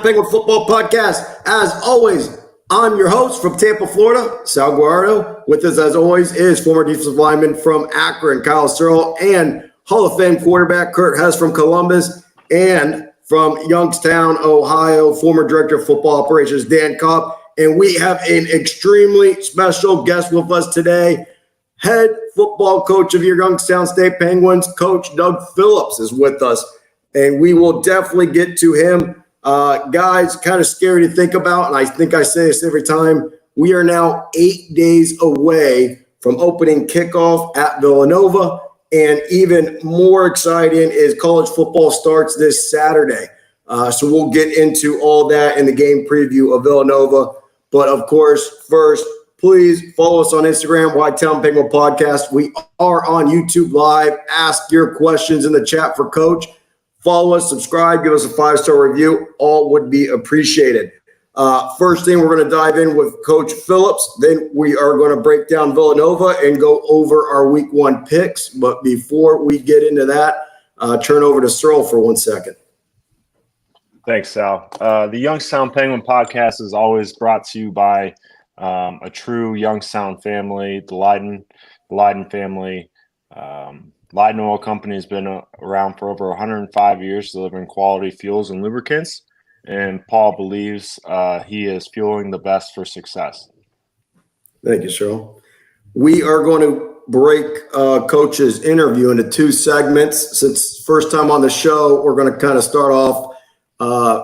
Penguin Football Podcast. As always, I'm your host from Tampa, Florida, Sal Guardo. With us, as always, is former defensive lineman from Akron, Kyle Searle, and Hall of Fame quarterback Kurt Hess from Columbus, and from Youngstown, Ohio, former director of football operations Dan Cobb. And we have an extremely special guest with us today. Head football coach of your Youngstown State Penguins, Coach Doug Phillips, is with us, and we will definitely get to him. Guys, kind of scary to think about, and I think I say this every time. We are now 8 days away from opening kickoff at Villanova, and even more exciting is college football starts this Saturday. So we'll get into all that in the game preview of Villanova. But, of course, first, please follow us on Instagram, Town Penguin Podcast. We are on YouTube Live. Ask your questions in the chat for Coach. Follow us, subscribe, give us a 5-star review. All would be appreciated. First thing, we're going to dive in with Coach Phillips. Then we are going to break down Villanova and go over our Week 1 picks. But before we get into that, turn over to Searle for 1 second. Thanks, Sal. The Youngstown Penguin Podcast is always brought to you by a true Youngstown family, the Leiden family. Leiden Oil Company has been around for over 105 years, delivering quality fuels and lubricants. And Paul believes he is fueling the best for success. Thank you, Cheryl. We are going to break Coach's interview into 2 segments. Since first time on the show, we're going to kind of start off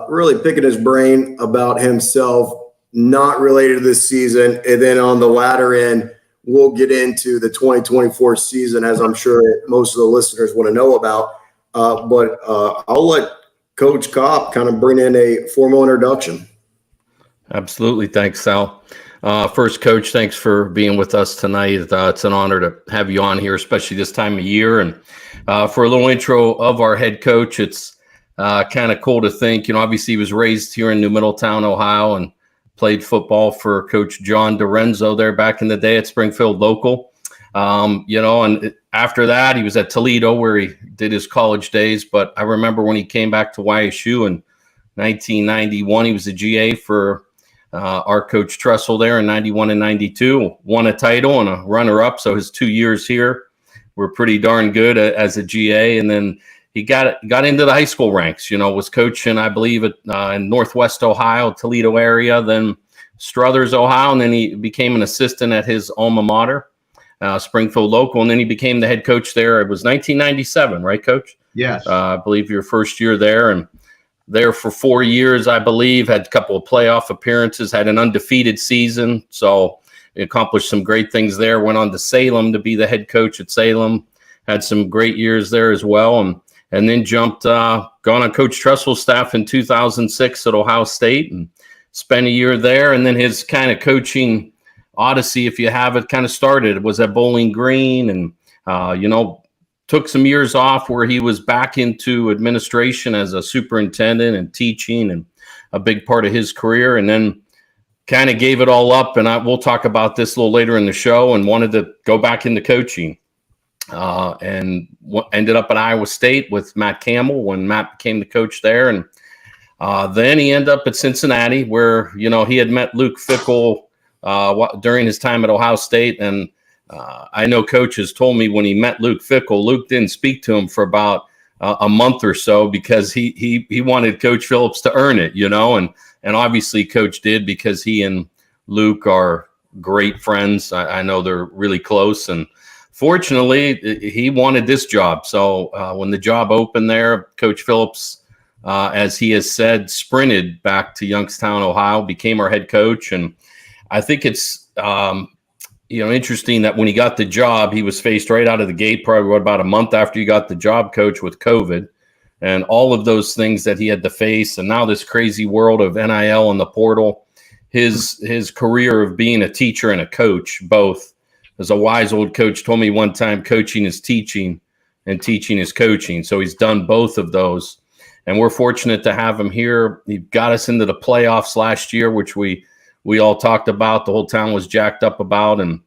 really picking his brain about himself, not related to this season. And then on the latter end, we'll get into the 2024 season, as I'm sure most of the listeners want to know about. But I'll let Coach Kopp kind of bring in a formal introduction. Absolutely. Thanks, Sal. First, Coach, thanks for being with us tonight. It's an honor to have you on here, especially this time of year. And for a little intro of our head coach, it's kind of cool to think, obviously he was raised here in New Middletown, Ohio, and played football for Coach John DiRenzo there back in the day at Springfield Local. And after that, he was at Toledo where he did his college days. But I remember when he came back to YSU in 1991, he was a GA for our Coach Tressel there in 91 and 92, won a title and a runner-up. So his 2 years here were pretty darn good as a GA. And then he got into the high school ranks, was coaching, I believe, in Northwest Ohio, Toledo area, then Struthers, Ohio, and then he became an assistant at his alma mater, Springfield Local, and then he became the head coach there. It was 1997, right, Coach? Yes. I believe your first year there, and there for 4 years, I believe, had a couple of playoff appearances, had an undefeated season, so he accomplished some great things there, went on to Salem to be the head coach at Salem, had some great years there as well, and then gone on Coach Tressel's staff in 2006 at Ohio State and spent a year there. And then his kind of coaching odyssey, if you have it, kind of started. Was at Bowling Green and, took some years off where he was back into administration as a superintendent and teaching and a big part of his career. And then kind of gave it all up. And we'll talk about this a little later in the show and wanted to go back into coaching. And ended up at Iowa State with Matt Campbell when Matt became the coach there. And then he ended up at Cincinnati where, he had met Luke Fickell during his time at Ohio State. And I know Coach has told me when he met Luke Fickell, Luke didn't speak to him for about a month or so because he wanted Coach Phillips to earn it, and obviously Coach did because he and Luke are great friends. I know they're really close, and fortunately, he wanted this job. So when the job opened there, Coach Phillips, as he has said, sprinted back to Youngstown, Ohio, became our head coach. And I think it's, interesting that when he got the job, he was faced right out of the gate, probably about a month after he got the job, Coach, with COVID and all of those things that he had to face. And now this crazy world of NIL and the portal, his career of being a teacher and a coach, both. As a wise old coach told me one time, coaching is teaching and teaching is coaching. So he's done both of those. And we're fortunate to have him here. He got us into the playoffs last year, which we all talked about. The whole town was jacked up about. And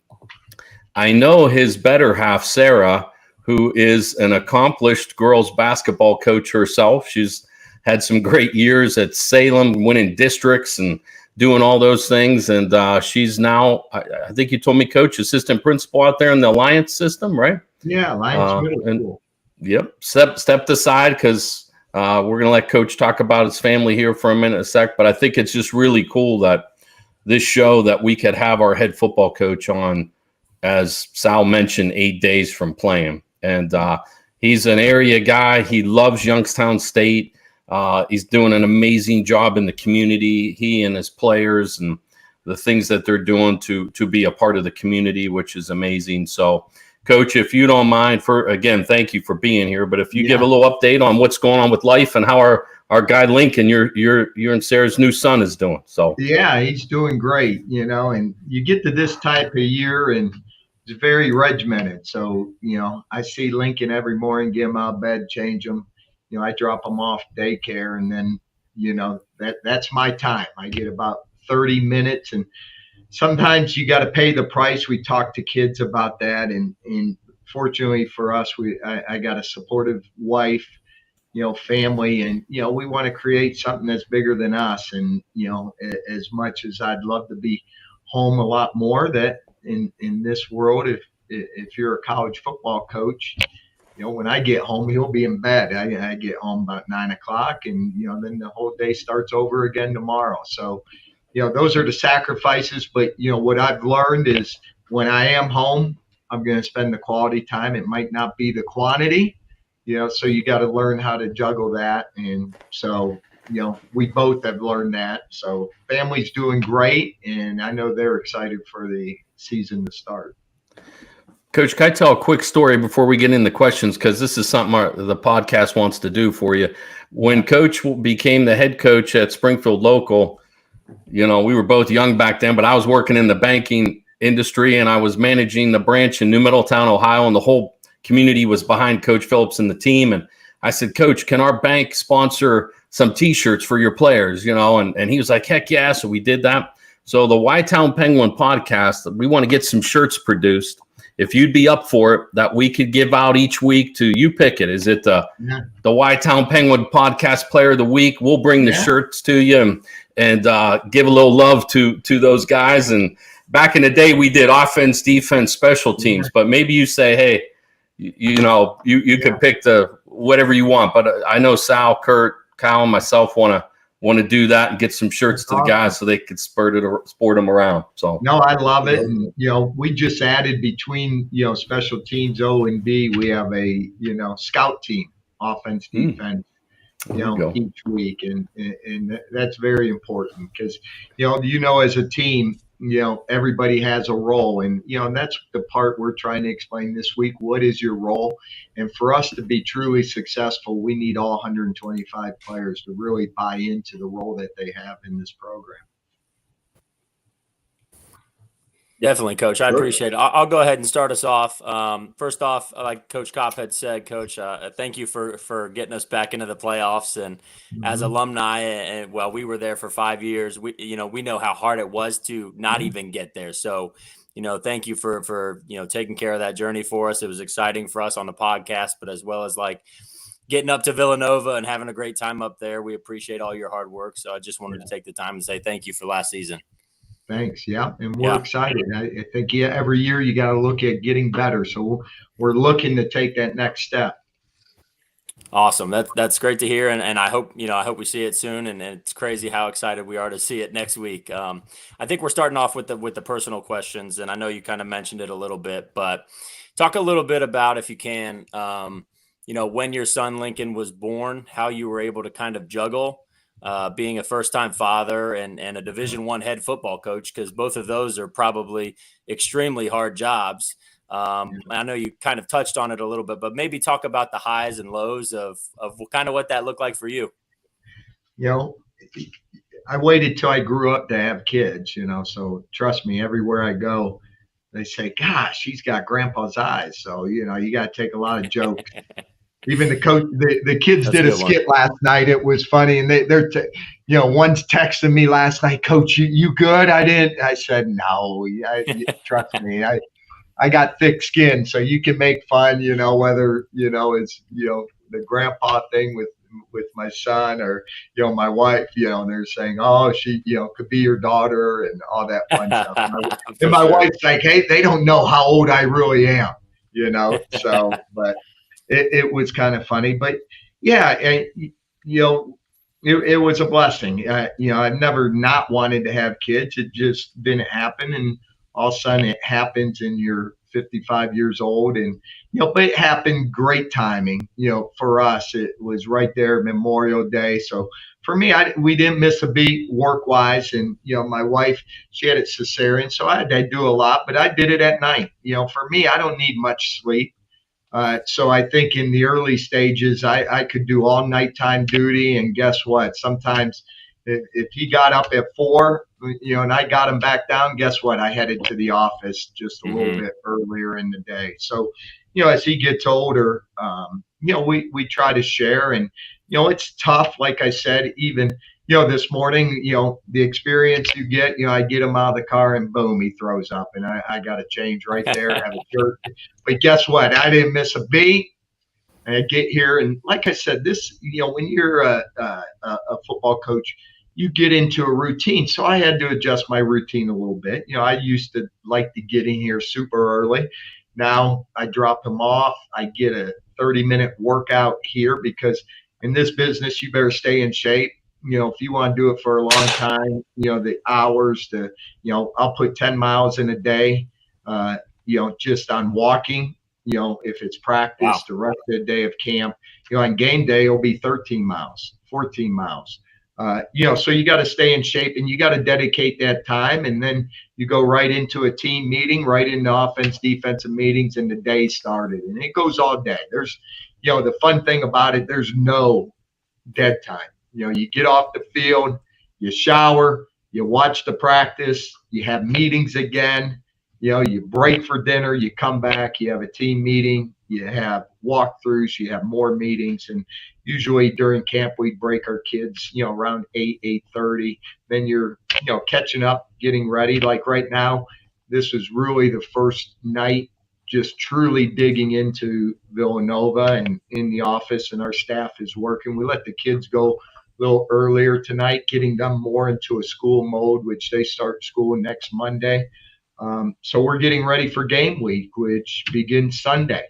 I know his better half, Sarah, who is an accomplished girls basketball coach herself. She's had some great years at Salem, winning districts and doing all those things. And she's now, I think you told me, Coach, assistant principal out there in the Alliance system, right? Yeah, Alliance Middle School. Yep. Stepped aside because we're going to let Coach talk about his family here for a sec. But I think it's just really cool that this show that we could have our head football coach on, as Sal mentioned, 8 days from playing. And he's an area guy. He loves Youngstown State. He's doing an amazing job in the community, he and his players, and the things that they're doing to be a part of the community, which is amazing. So, Coach, if you don't mind, again, thank you for being here. But if you give a little update on what's going on with life and how our guy Lincoln, your and Sarah's new son, is doing. So yeah, he's doing great, and you get to this type of year and it's very regimented. So, I see Lincoln every morning, get him out of bed, change him. I drop him off daycare, and then, that's my time. I get about 30 minutes, and sometimes you got to pay the price. We talk to kids about that. And fortunately for us, I got a supportive wife, family, and, we want to create something that's bigger than us. And, as much as I'd love to be home a lot more, that in this world, if you're a college football coach, when I get home, he'll be in bed. I get home about 9 o'clock, and, then the whole day starts over again tomorrow. So, those are the sacrifices. But, what I've learned is when I am home, I'm going to spend the quality time. It might not be the quantity, so you got to learn how to juggle that. And so, we both have learned that. So family's doing great, and I know they're excited for the season to start. Coach, can I tell a quick story before we get into questions? Because this is something the podcast wants to do for you. When Coach became the head coach at Springfield Local, we were both young back then, but I was working in the banking industry, and I was managing the branch in New Middletown, Ohio, and the whole community was behind Coach Phillips and the team. And I said, Coach, can our bank sponsor some T-shirts for your players? And he was like, heck yeah. So we did that. So the Y-Town Penguin podcast, we want to get some shirts produced. If you'd be up for it, that we could give out each week to you, pick it. Is it the Y-Town Penguin Podcast Player of the Week? We'll bring the shirts to you and give a little love to those guys. And back in the day, we did offense, defense, special teams. But maybe you say, hey, you could pick the whatever you want. But I know Sal, Kurt, Kyle, and myself want to do that and get some shirts to the guys so they could sport them around. So no, I love it. And, we just added between, special teams O and B, we have a, scout team, offense, defense, each week. And that's very important because, as a team, everybody has a role, and, that's the part we're trying to explain this week. What is your role? And for us to be truly successful, we need all 125 players to really buy into the role that they have in this program. Definitely, Coach. I appreciate it. I'll go ahead and start us off. First off, like Coach Kopp had said, Coach, thank you for getting us back into the playoffs. And as alumni, and while we were there for 5 years, we know how hard it was to not even get there. So, thank you for taking care of that journey for us. It was exciting for us on the podcast, but as well as getting up to Villanova and having a great time up there. We appreciate all your hard work. So I just wanted to take the time and say thank you for last season. Thanks. Yeah. And we're excited. I think every year you got to look at getting better. So we're looking to take that next step. Awesome. That's great to hear. And I hope we see it soon. And it's crazy how excited we are to see it next week. I think we're starting off with the personal questions. And I know you kind of mentioned it a little bit, but talk a little bit about, if you can, when your son Lincoln was born, how you were able to kind of juggle being a first-time father and a Division I head football coach, because both of those are probably extremely hard jobs. I know you kind of touched on it a little bit, but maybe talk about the highs and lows of kind of what that looked like for you. I waited till I grew up to have kids, so trust me, everywhere I go, they say, gosh, she's got grandpa's eyes. So, you got to take a lot of jokes. Even the coach, the kids did a skit last night. It was funny. And they're one's texting me last night, Coach, you good? I said, no, trust me. I got thick skin, so you can make fun, whether, it's, the grandpa thing with with my son or, my wife, and they're saying, oh, she, could be your daughter and all that fun stuff. And my wife's like, hey, they don't know how old I really am, so, but it was kind of funny. But yeah, and, it was a blessing. I've never not wanted to have kids. It just didn't happen. And all of a sudden it happens and you're 55 years old. And, but it happened great timing. For us, it was right there, Memorial Day. So for me, we didn't miss a beat work wise. And, my wife, she had it cesarean. So I had to do a lot, but I did it at night. For me, I don't need much sleep. So I think in the early stages, I could do all nighttime duty. And guess what? Sometimes if he got up at 4, and I got him back down, guess what? I headed to the office just a little bit earlier in the day. So, as he gets older, we try to share. And, it's tough. Like I said, even this morning, the experience you get, I get him out of the car and boom, he throws up and I got to change right there, have a shirt. But guess what? I didn't miss a beat. And I get here. And like I said, this, when you're a football coach, you get into a routine. So I had to adjust my routine a little bit. I used to like to get in here super early. Now I drop him off. I get a 30-minute workout here because in this business, you better stay in shape. If you want to do it for a long time, the hours I'll put 10 miles in a day, just on walking, if it's practice, wow. The rest of the day of camp, on game day, it'll be 13 miles, 14 miles. So you got to stay in shape and you got to dedicate that time. And then you go right into a team meeting, right into offense, defensive meetings, and the day started. And it goes all day. There's, the fun thing about it, there's no dead time. You get off the field, you shower, you watch the practice, you have meetings again, you break for dinner, you come back, you have a team meeting, you have walkthroughs, you have more meetings. And usually during camp, we break our kids, around 8:30. Then you're, catching up, getting ready. Like right now, this is really the first night just truly digging into Villanova and in the office, and our staff is working. We let the kids go a little earlier tonight, getting them more into a school mode, which they start school next Monday. So we're getting ready for game week, which begins Sunday.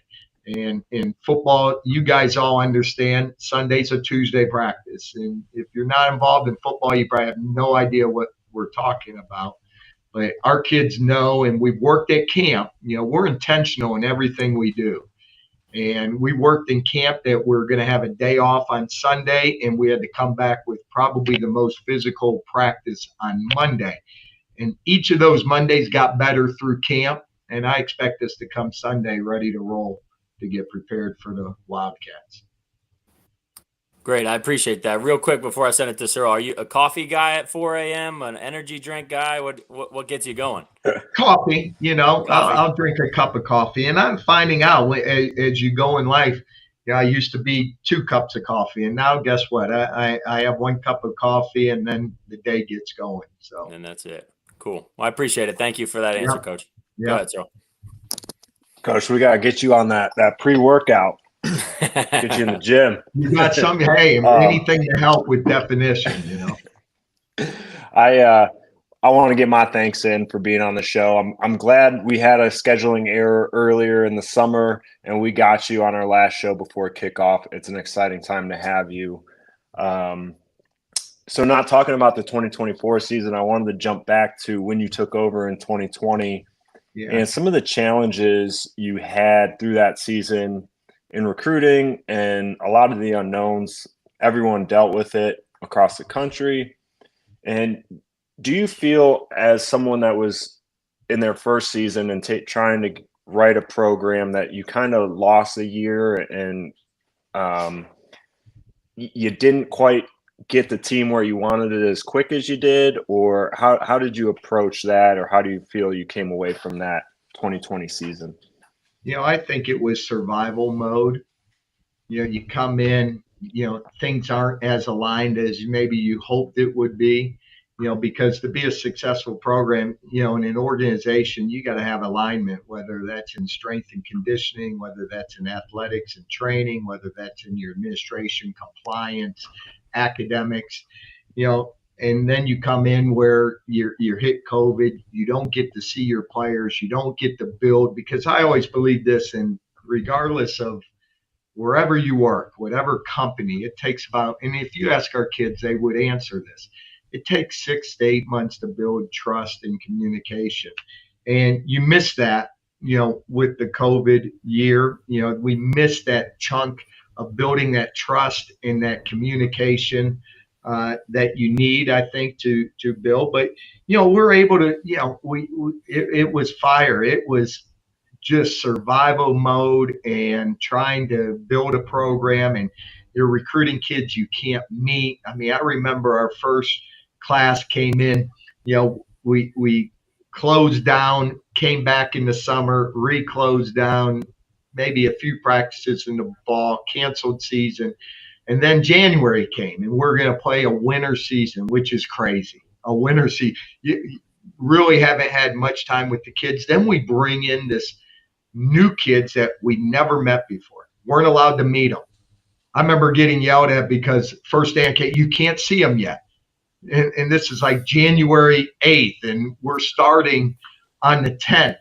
And in football, you guys all understand Sunday's a Tuesday practice. And if you're not involved in football, you probably have no idea what we're talking about. But our kids know, and we've worked at camp, we're intentional in everything we do. And we worked in camp that we're going to have a day off on Sunday, and we had to come back with probably the most physical practice on Monday. And each of those Mondays got better through camp, and I expect us to come Sunday ready to roll to get prepared for the Wildcats. Great. I appreciate that. Real quick before I send it to Cyril, are you a coffee guy at 4 a.m., an energy drink guy? What gets you going? Coffee, I'll drink a cup of coffee. And I'm finding out as you go in life, I used to be 2 cups of coffee. And now guess what? I have 1 cup of coffee and then the day gets going. So. And that's it. Cool. Well, I appreciate it. Thank you for that answer, Coach. Yeah. Go ahead, Cyril. Coach, we got to get you on that pre-workout. Get you in the gym. You got some, hey, anything to help with definition, I want to get my thanks in for being on the show. I'm glad we had a scheduling error earlier in the summer and we got you on our last show before kickoff. It's an exciting time to have you. So not talking about the 2024 season, I wanted to jump back to when you took over in 2020 and some of the challenges you had through that season in recruiting and a lot of the unknowns. Everyone dealt with it across the country. And do you feel, as someone that was in their first season and trying to write a program, that you kind of lost a year and you didn't quite get the team where you wanted it as quick as you did? Or how did you approach that? Or how do you feel you came away from that 2020 season? I think it was survival mode. You come in, things aren't as aligned as maybe you hoped it would be. because to be a successful program, in an organization, you got to have alignment, whether that's in strength and conditioning, whether that's in athletics and training, whether that's in your administration, compliance, academics, and then you come in where you're hit COVID, you don't get to see your players, you don't get to build, because I always believe this, and regardless of wherever you work, whatever company, it takes about, and if you ask our kids, they would answer this. It takes 6 to 8 months to build trust and communication. And you miss that, with the COVID year, we missed that chunk of building that trust and that communication that you need, I think, to build. But, we're able to, it was fire. It was just survival mode and trying to build a program, and you're recruiting kids you can't meet. I mean, I remember our first class came in, we closed down, came back in the summer, reclosed down, maybe a few practices in the fall, canceled season. And then January came, and we're going to play a winter season, which is crazy. A winter season. You really haven't had much time with the kids. Then we bring in this new kids that we never met before, weren't allowed to meet them. I remember getting yelled at because first day you can't see them yet. And this is like January 8th, and we're starting on the 10th.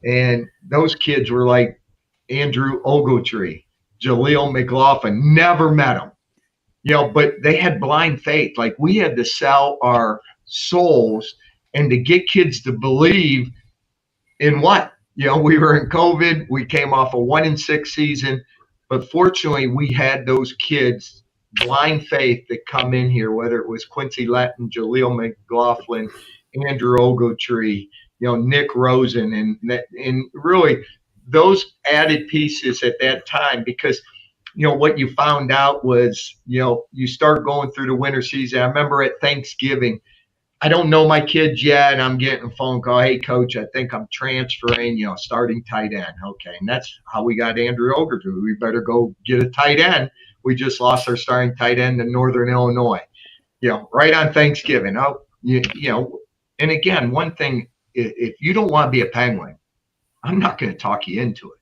And those kids were like Andrew Ogletree, Jaleel McLaughlin, never met them. But they had blind faith. Like, we had to sell our souls and to get kids to believe in what? We were in COVID. We came off a 1-6 season, but fortunately, we had those kids, blind faith, that come in here. Whether it was Quincy Letton, Jaleel McLaughlin, Andrew Ogletree, Nick Rosen, and really those added pieces at that time. Because what you found out was you start going through the winter season. I remember at Thanksgiving, I don't know my kids yet, and I'm getting a phone call. Hey, coach, I think I'm transferring, starting tight end. Okay, and that's how we got Andrew Ogletree. We better go get a tight end. We just lost our starting tight end in Northern Illinois, right on Thanksgiving. And again, one thing, if you don't want to be a Penguin, I'm not going to talk you into it.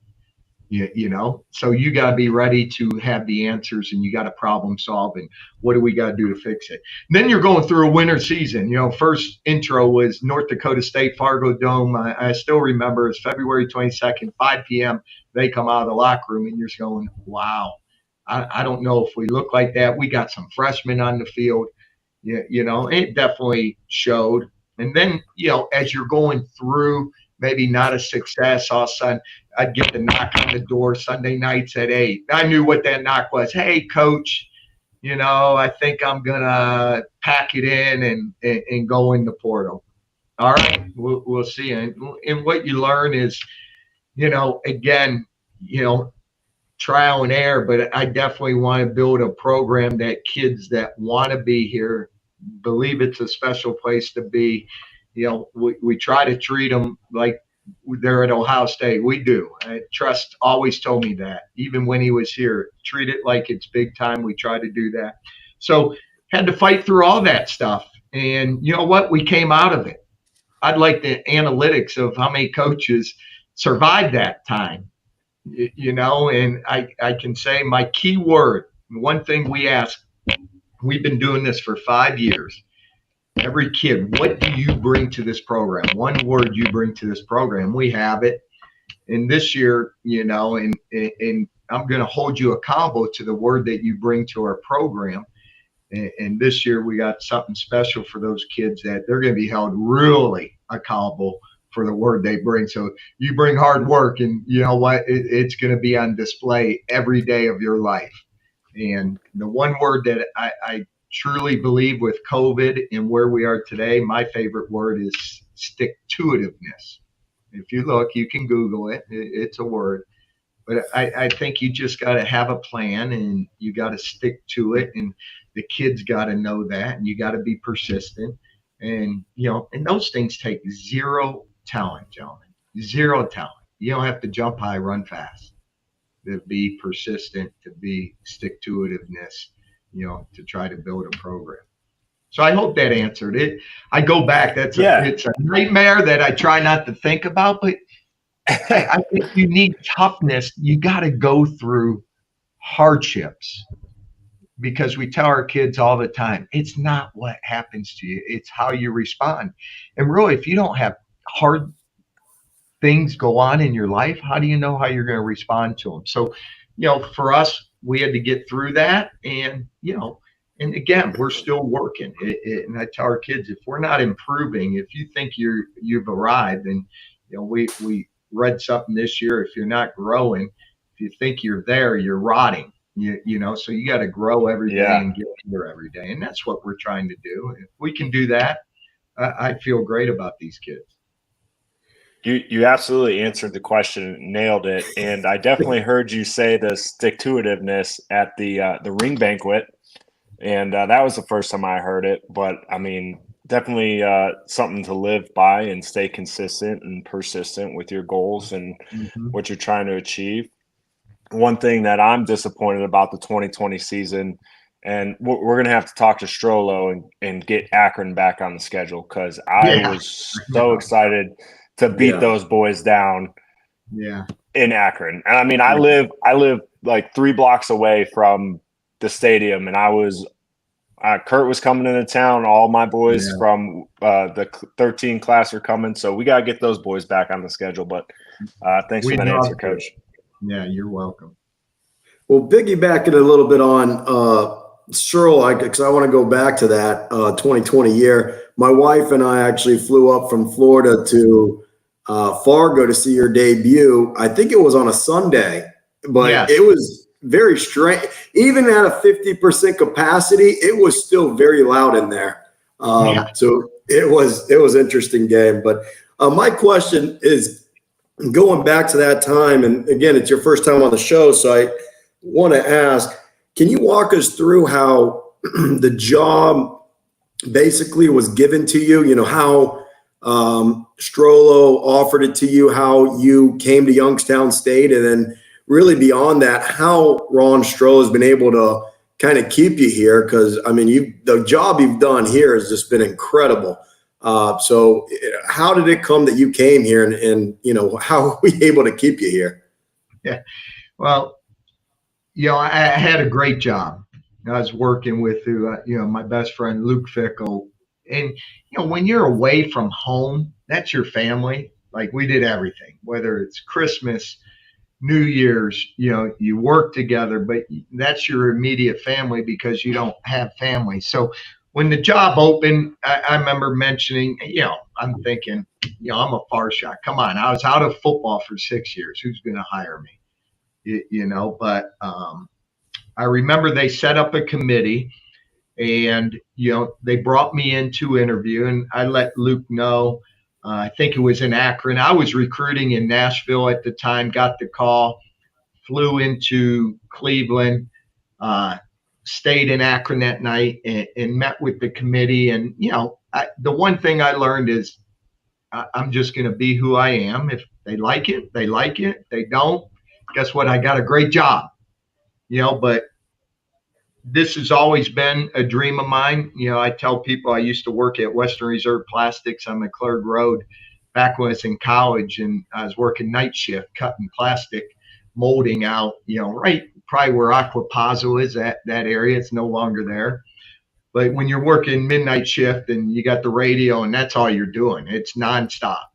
So you got to be ready to have the answers, and you got to problem solve, and what do we got to do to fix it? And then you're going through a winter season. First intro was North Dakota State, Fargo Dome. I still remember it's February 22nd, 5 p.m. They come out of the locker room, and you're just going, wow, I don't know if we look like that. We got some freshmen on the field. It definitely showed. And then, as you're going through, maybe not a success, all of a sudden I'd get the knock on the door Sunday nights at 8. I knew what that knock was. Hey, coach, I think I'm going to pack it in and go in the portal. All right, we'll see. And what you learn is, again, trial and error, but I definitely want to build a program that kids that want to be here believe it's a special place to be. We try to treat them like they're at Ohio State. We do. Trust always told me that, even when he was here. Treat it like it's big time. We try to do that. So had to fight through all that stuff. And you know what? We came out of it. I'd like the analytics of how many coaches survived that time, and I can say my key word, one thing we ask, we've been doing this for 5 years. Every kid, what do you bring to this program? One word you bring to this program. We have it. And this year, and I'm going to hold you accountable to the word that you bring to our program. And this year we got something special for those kids that they're going to be held really accountable for the word they bring. So you bring hard work, and you know what? It's going to be on display every day of your life. And the one word that I truly believe with COVID and where we are today, my favorite word is stick-to-itiveness. If you look, you can Google it. It's a word. But I think you just got to have a plan, and you got to stick to it. And the kids got to know that, and you got to be persistent. And, and those things take zero talent, gentlemen. Zero talent. You don't have to jump high, run fast. To be persistent, to be stick-to-itiveness, to try to build a program. So I hope that answered it. I go back. It's a nightmare that I try not to think about, but I think you need toughness. You got to go through hardships, because we tell our kids all the time, it's not what happens to you, it's how you respond. And really, if you don't have hard things go on in your life, how do you know how you're going to respond to them? So, for us, we had to get through that. And, and again, we're still working. And I tell our kids, if we're not improving, if you think you've arrived, and, we read something this year, if you're not growing, if you think you're there, you're rotting. So you got to grow every day and get better every day. And that's what we're trying to do. If we can do that, I feel great about these kids. You absolutely answered the question, nailed it. And I definitely heard you say the stick-to-itiveness at the ring banquet. And that was the first time I heard it. But, I mean, definitely something to live by and stay consistent and persistent with your goals and what you're trying to achieve. One thing that I'm disappointed about the 2020 season, and we're going to have to talk to Strollo and get Akron back on the schedule, because I was so excited to beat those boys down in Akron. And I mean, I live like 3 blocks away from the stadium, and Kurt was coming into town. All my boys from the 13 class are coming. So we got to get those boys back on the schedule. But thanks for that answer, Coach. Yeah, you're welcome. Well, piggybacking a little bit on Searle, because I want to go back to that 2020 year. My wife and I actually flew up from Florida to Fargo to see your debut. I think it was on a Sunday, but it was very strange. Even at a 50% capacity, it was still very loud in there. So it was an interesting game. But my question is, going back to that time, and again, it's your first time on the show, so I want to ask, can you walk us through how the job basically was given to you? How Strollo offered it to you, how you came to Youngstown State, and then really beyond that, how Ron Strollo has been able to kind of keep you here? Because, I mean, the job you've done here has just been incredible. So how did it come that you came here, and how are we able to keep you here? Yeah. Well, I had a great job. I was working with, my best friend, Luke Fickle. And, when you're away from home, that's your family. Like, we did everything, whether it's Christmas, New Year's, you work together, but that's your immediate family because you don't have family. So when the job opened, I remember mentioning, I'm thinking, I'm a far shot. Come on. I was out of football for 6 years. Who's going to hire me? But I remember they set up a committee, and, they brought me in to interview, and I let Luke know. I think it was in Akron. I was recruiting in Nashville at the time, got the call, flew into Cleveland, stayed in Akron that night, and met with the committee. And, the one thing I learned is I'm just going to be who I am. If they like it, they like it. If they don't, guess what? I got a great job, but this has always been a dream of mine. I tell people I used to work at Western Reserve Plastics on McClurg Road back when I was in college, and I was working night shift, cutting plastic molding out, right probably where Aquapazo is, that area. It's no longer there. But when you're working midnight shift and you got the radio and that's all you're doing, it's nonstop,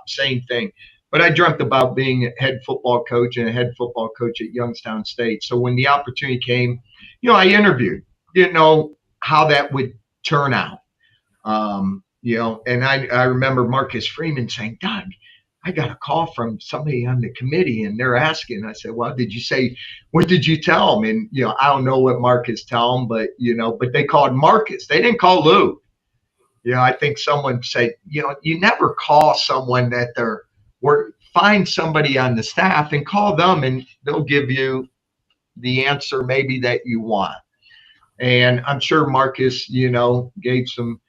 same thing. But I dreamt about being a head football coach and a head football coach at Youngstown State. So when the opportunity came, I interviewed, didn't know how that would turn out. And I remember Marcus Freeman saying, Doug, I got a call from somebody on the committee and they're asking. I said, well, what did you tell them? And, I don't know what Marcus tell them, but they called Marcus. They didn't call Lou. I think someone said, you never call someone that find somebody on the staff and call them and they'll give you the answer maybe that you want. And I'm sure Marcus, gave some,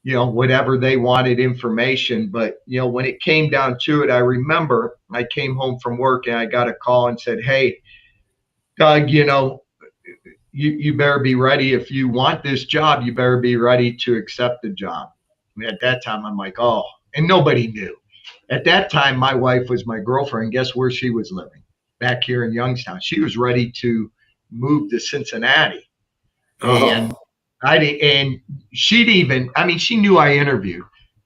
whatever they wanted information. But, when it came down to it, I remember I came home from work and I got a call and said, hey, Doug, you better be ready. If you want this job, you better be ready to accept the job. And at that time, I'm like, oh, and nobody knew. At that time, my wife was my girlfriend. Guess where she was living? Back here in Youngstown. She was ready to move to Cincinnati. Oh, And and she'd even, I mean, she knew I interviewed.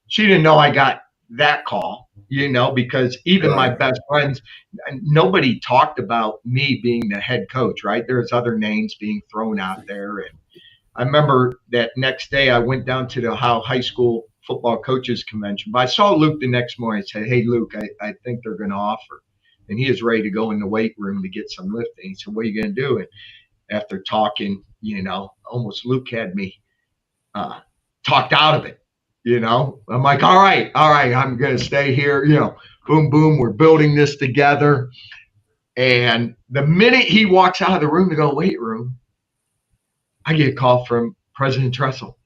She didn't know I got that call, because even my right. best friends, nobody talked about me being the head coach, right? There's other names being thrown out there. And I remember that next day I went down to the Ohio High School football coaches convention. But I saw Luke the next morning and said, hey, Luke, I think they're going to offer. And he was ready to go in the weight room to get some lifting. He said, what are you going to do? And after talking, almost Luke had me talked out of it. I'm like, all right, I'm going to stay here. Boom, boom, we're building this together. And the minute he walks out of the room to go weight room, I get a call from President Tressel.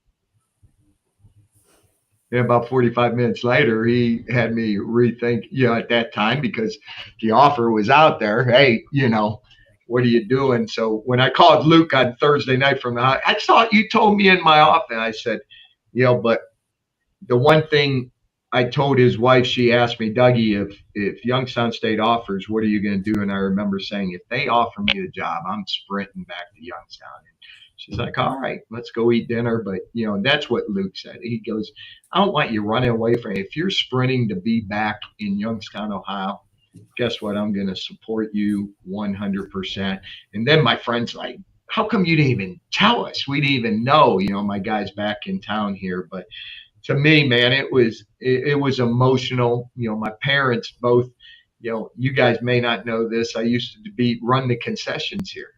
And about 45 minutes later, he had me rethink, at that time, because the offer was out there. Hey, what are you doing? So when I called Luke on Thursday night from the house, I thought you told me in my office. I said, but the one thing I told his wife, she asked me, Dougie, if Youngstown State offers, what are you going to do? And I remember saying, if they offer me the job, I'm sprinting back to Youngstown. And she's like, all right, let's go eat dinner. But, that's what Luke said. He goes, I don't want you running away from it. If you're sprinting to be back in Youngstown, Ohio, guess what? I'm going to support you 100%. And then my friend's like, how come you didn't even tell us? We didn't even know, my guy's back in town here. But to me, man, it was emotional. My parents both, you guys may not know this. I used to run the concessions here,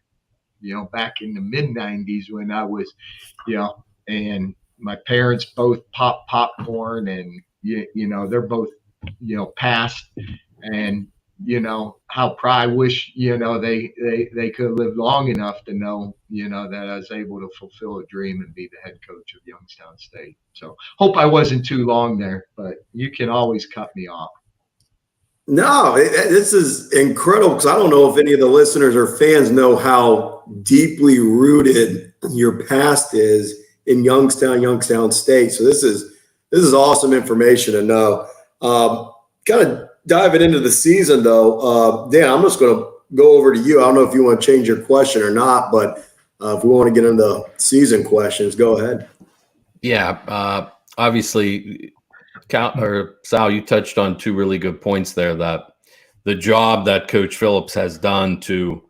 back in the mid 90s when I was, and my parents both pop popcorn and, they're both, passed. And, how proud I wish, they could have lived long enough to know, that I was able to fulfill a dream and be the head coach of Youngstown State. So hope I wasn't too long there, but you can always cut me off. No, this is incredible because I don't know if any of the listeners or fans know how deeply rooted your past is in Youngstown State. So this is awesome information to know. Kind of diving into the season though, Dan, I'm just going to go over to you. I don't know if you want to change your question or not, but if we want to get into season questions, go ahead. Yeah, obviously. Sal, you touched on two really good points there, that the job that Coach Phillips has done to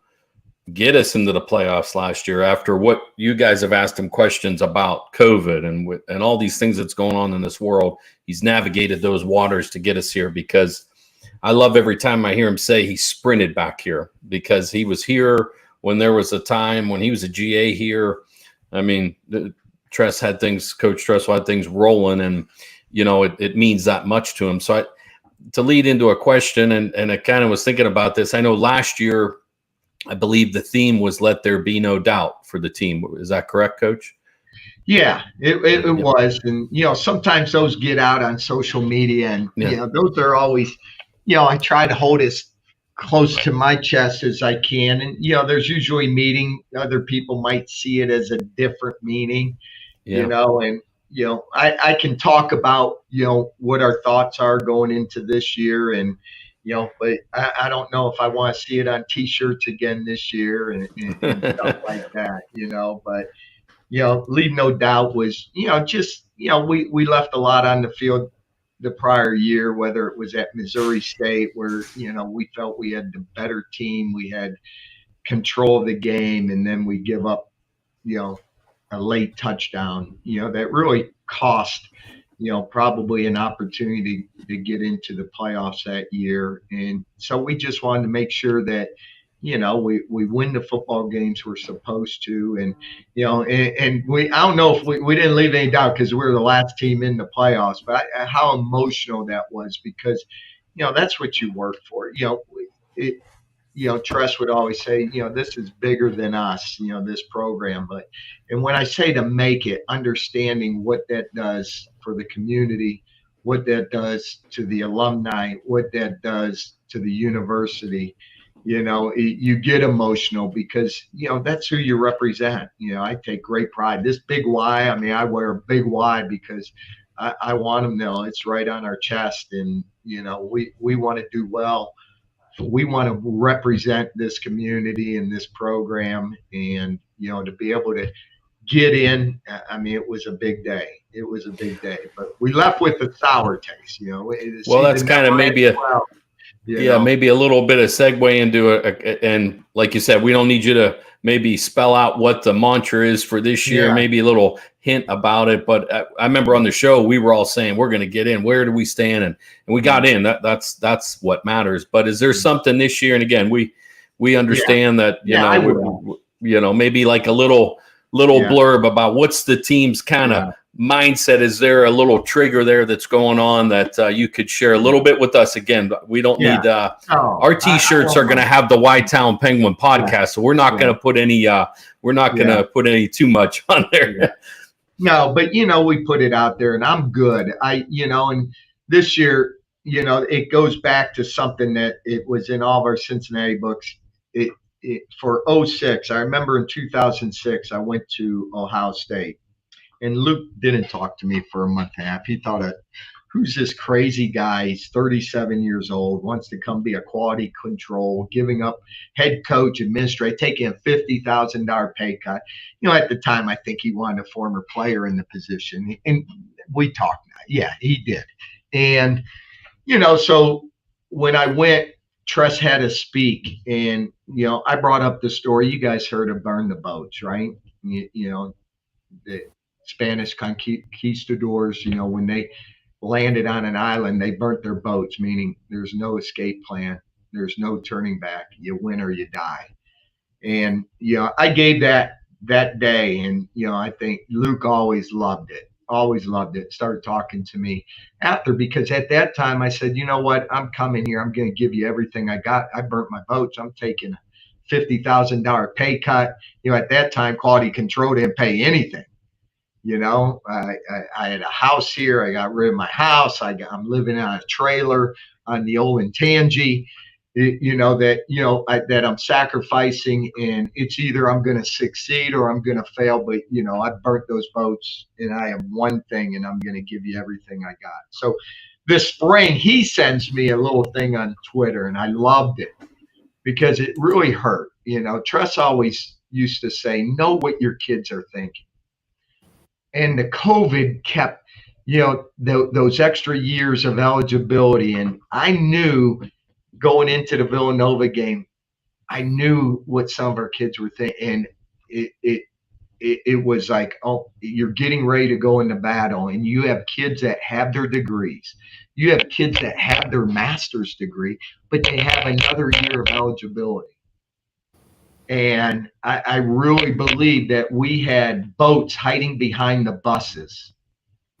get us into the playoffs last year after what you guys have asked him questions about COVID and all these things that's going on in this world. He's navigated those waters to get us here, because I love every time I hear him say he sprinted back here, because he was here when there was a time when he was a GA here. I mean, Coach Tressel had things rolling, and it means that much to him. So to lead into a question, and I kind of was thinking about this. I know last year, I believe the theme was "Let there be no doubt" for the team. Is that correct, Coach? Yeah, it was. And, sometimes those get out on social media, and, those are always, I try to hold as close to my chest as I can. And, there's usually meaning. Other people might see it as a different meaning, and, I can talk about, what our thoughts are going into this year, and, but I don't know if I want to see it on T-shirts again this year and stuff like that, but, leave no doubt was, just, we left a lot on the field the prior year, whether it was at Missouri State where, we felt we had the better team, we had control of the game, and then we give up, a late touchdown, that really cost, probably an opportunity to get into the playoffs that year. And so we just wanted to make sure that, we win the football games we're supposed to. And, and I don't know if we didn't leave any doubt because we were the last team in the playoffs, but how emotional that was, because, that's what you work for. Tress would always say, this is bigger than us, this program. And when I say to make it, understanding what that does for the community, what that does to the alumni, what that does to the university, you get emotional because, that's who you represent. I take great pride. This big Y, I mean, I wear a big Y because I want them to know it's right on our chest. And, we want to do well. We want to represent this community and this program, and, to be able to get in. I mean, it was a big day. It was a big day, but we left with a sour taste, Well, that's kind of maybe maybe a little bit of segue into and like you said, we don't need you to maybe spell out what the mantra is for this year, maybe a little hint about it. But I remember on the show, we were all saying, we're going to get in. Where do we stand? And we got in. That's what matters. But is there something this year? And again, we understand that, maybe like a little blurb about what's the team's kind of mindset. Is there a little trigger there that's going on that you could share a little bit with us? Again, we don't need our t-shirts are going to have the Y-Town Penguin podcast, so we're not going to put any put any too much on there. No, but we put it out there, and I'm good. And this year, it goes back to something that it was in all of our Cincinnati books. For 06, I remember in 2006, I went to Ohio State. And Luke didn't talk to me for a month and a half. He thought, who's this crazy guy? He's 37 years old, wants to come be a quality control, giving up head coach, administrator, taking a $50,000 pay cut. At the time, I think he wanted a former player in the position. And we talked. Yeah, he did. And, so when I went, Tress had to speak. And, I brought up the story. You guys heard of Burn the Boats, right? The Spanish conquistadors, when they landed on an island, they burnt their boats, meaning there's no escape plan. There's no turning back. You win or you die. And, I gave that day. And, I think Luke always loved it, started talking to me after, because at that time I said, you know what, I'm coming here. I'm going to give you everything I got. I burnt my boats. I'm taking a $50,000 pay cut. At that time, quality control didn't pay anything. I had a house here. I got rid of my house. I'm living on a trailer on the old Intangi, that I'm sacrificing, and it's either I'm going to succeed or I'm going to fail. But, I burnt those boats, and I have one thing, and I'm going to give you everything I got. So this spring, he sends me a little thing on Twitter, and I loved it because it really hurt. Tress always used to say, know what your kids are thinking. And the COVID kept, those extra years of eligibility. And I knew going into the Villanova game, I knew what some of our kids were thinking. And it was like, oh, you're getting ready to go into battle. And you have kids that have their degrees. You have kids that have their master's degree, but they have another year of eligibility. And I really believe that we had boats hiding behind the buses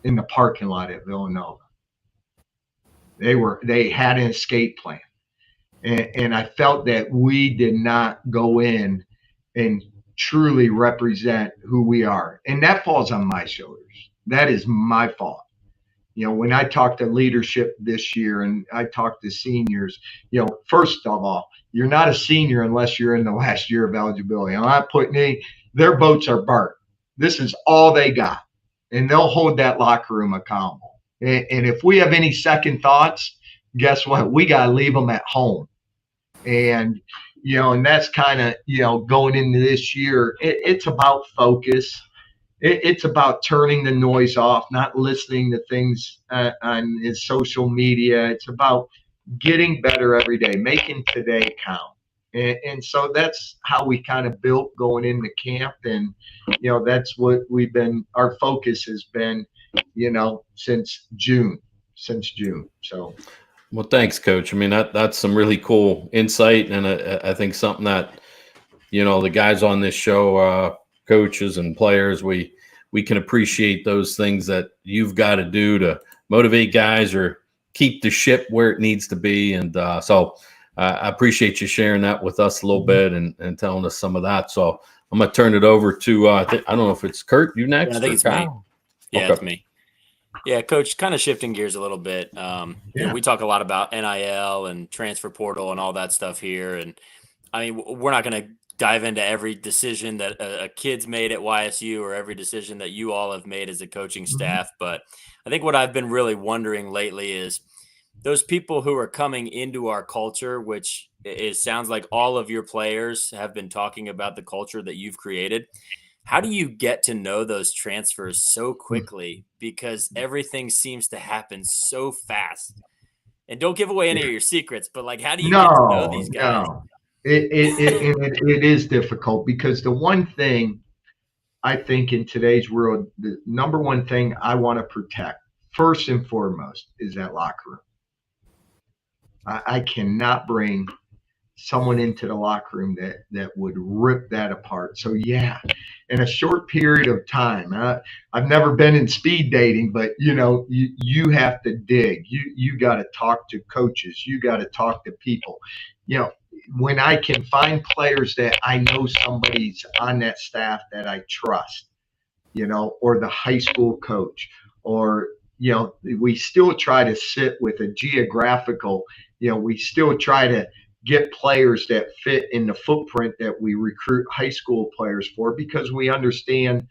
in the parking lot at Villanova. They had an escape plan. And I felt that we did not go in and truly represent who we are. And that falls on my shoulders. That is my fault. When I talk to leadership this year and I talk to seniors, first of all, you're not a senior unless you're in the last year of eligibility. I'm not putting their boats are burnt. This is all they got. And they'll hold that locker room accountable. And if we have any second thoughts, guess what? We got to leave them at home. And, and that's kind of, going into this year, it's about focus. It's about turning the noise off, not listening to things on his social media. It's about getting better every day, making today count. And so that's how we kind of built going into camp. And, that's what our focus has been, since June. So. Well, thanks, Coach. I mean, that's some really cool insight. And I think something that, the guys on this show, coaches and players, we can appreciate those things that you've got to do to motivate guys or keep the ship where it needs to be. And so I appreciate you sharing that with us a little bit and telling us some of that. So I'm going to turn it over to, I don't know if it's Kurt, you next? Yeah, I think it's Kyle? me. Yeah, okay. It's me. Yeah, Coach, kind of shifting gears a little bit. Yeah. We talk a lot about NIL and transfer portal and all that stuff here. And I mean, we're not going to dive into every decision that a kid's made at YSU or every decision that you all have made as a coaching Mhm. staff. But I think what I've been really wondering lately is those people who are coming into our culture, which it sounds like all of your players have been talking about the culture that you've created. How do you get to know those transfers so quickly? Because everything seems to happen so fast. And don't give away any Yeah. of your secrets, but like, how do you get to know No, these guys? no. It is difficult because the one thing I think in today's world, the number one thing I want to protect first and foremost is that locker room. I cannot bring someone into the locker room that would rip that apart. So yeah, in a short period of time, I've never been in speed dating, but you have to dig. You got to talk to coaches. You got to talk to people. You know, when I can find players that I know somebody's on that staff that I trust, or the high school coach, or we still try to sit with a geographical. We still try to get players that fit in the footprint that we recruit high school players for because we understand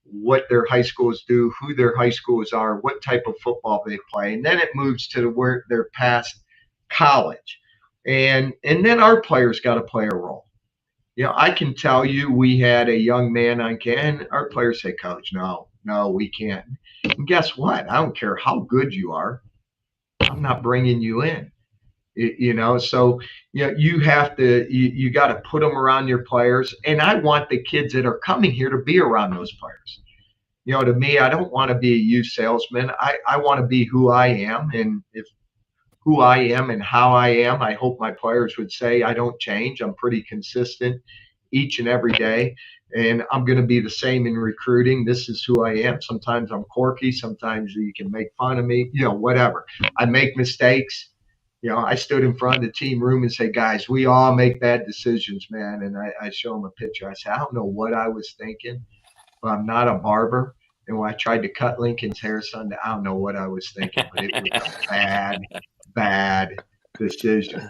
what their high schools do, who their high schools are, what type of football they play, and then it moves to where they're past college, and then our players got to play a role. I can tell you we had a young man on can. Our players say, Coach, no, we can't. And guess what? I don't care how good you are. I'm not bringing you in. So you have to you got to put them around your players, and I want the kids that are coming here to be around those players. To me, I don't want to be a used salesman. I want to be who I am, and if who I am and how I am, I hope my players would say I don't change. I'm pretty consistent each and every day, and I'm going to be the same in recruiting. This is who I am. Sometimes I'm quirky. Sometimes you can make fun of me. Whatever. I make mistakes. I stood in front of the team room and say, guys, we all make bad decisions, man. And I show them a picture. I say, I don't know what I was thinking, but I'm not a barber. And when I tried to cut Lincoln's hair Sunday, I don't know what I was thinking, but it was a bad decision.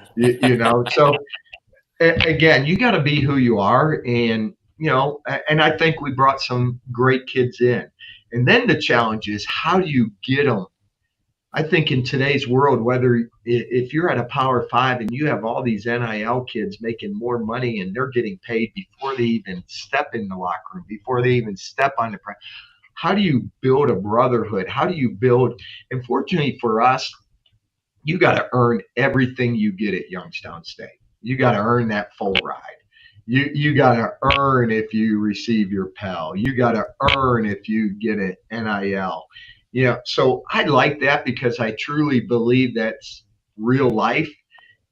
So again, you got to be who you are, and I think we brought some great kids in. And then the challenge is how do you get them? I think in today's world, whether if you're at a Power Five and you have all these NIL kids making more money and they're getting paid before they even step in the locker room, before they even step on the practice, how do you build a brotherhood? How do you build? And fortunately for us, you got to earn everything you get at Youngstown State. You got to earn that full ride. You got to earn if you receive your Pell. You got to earn if you get an NIL. So I like that because I truly believe that's real life.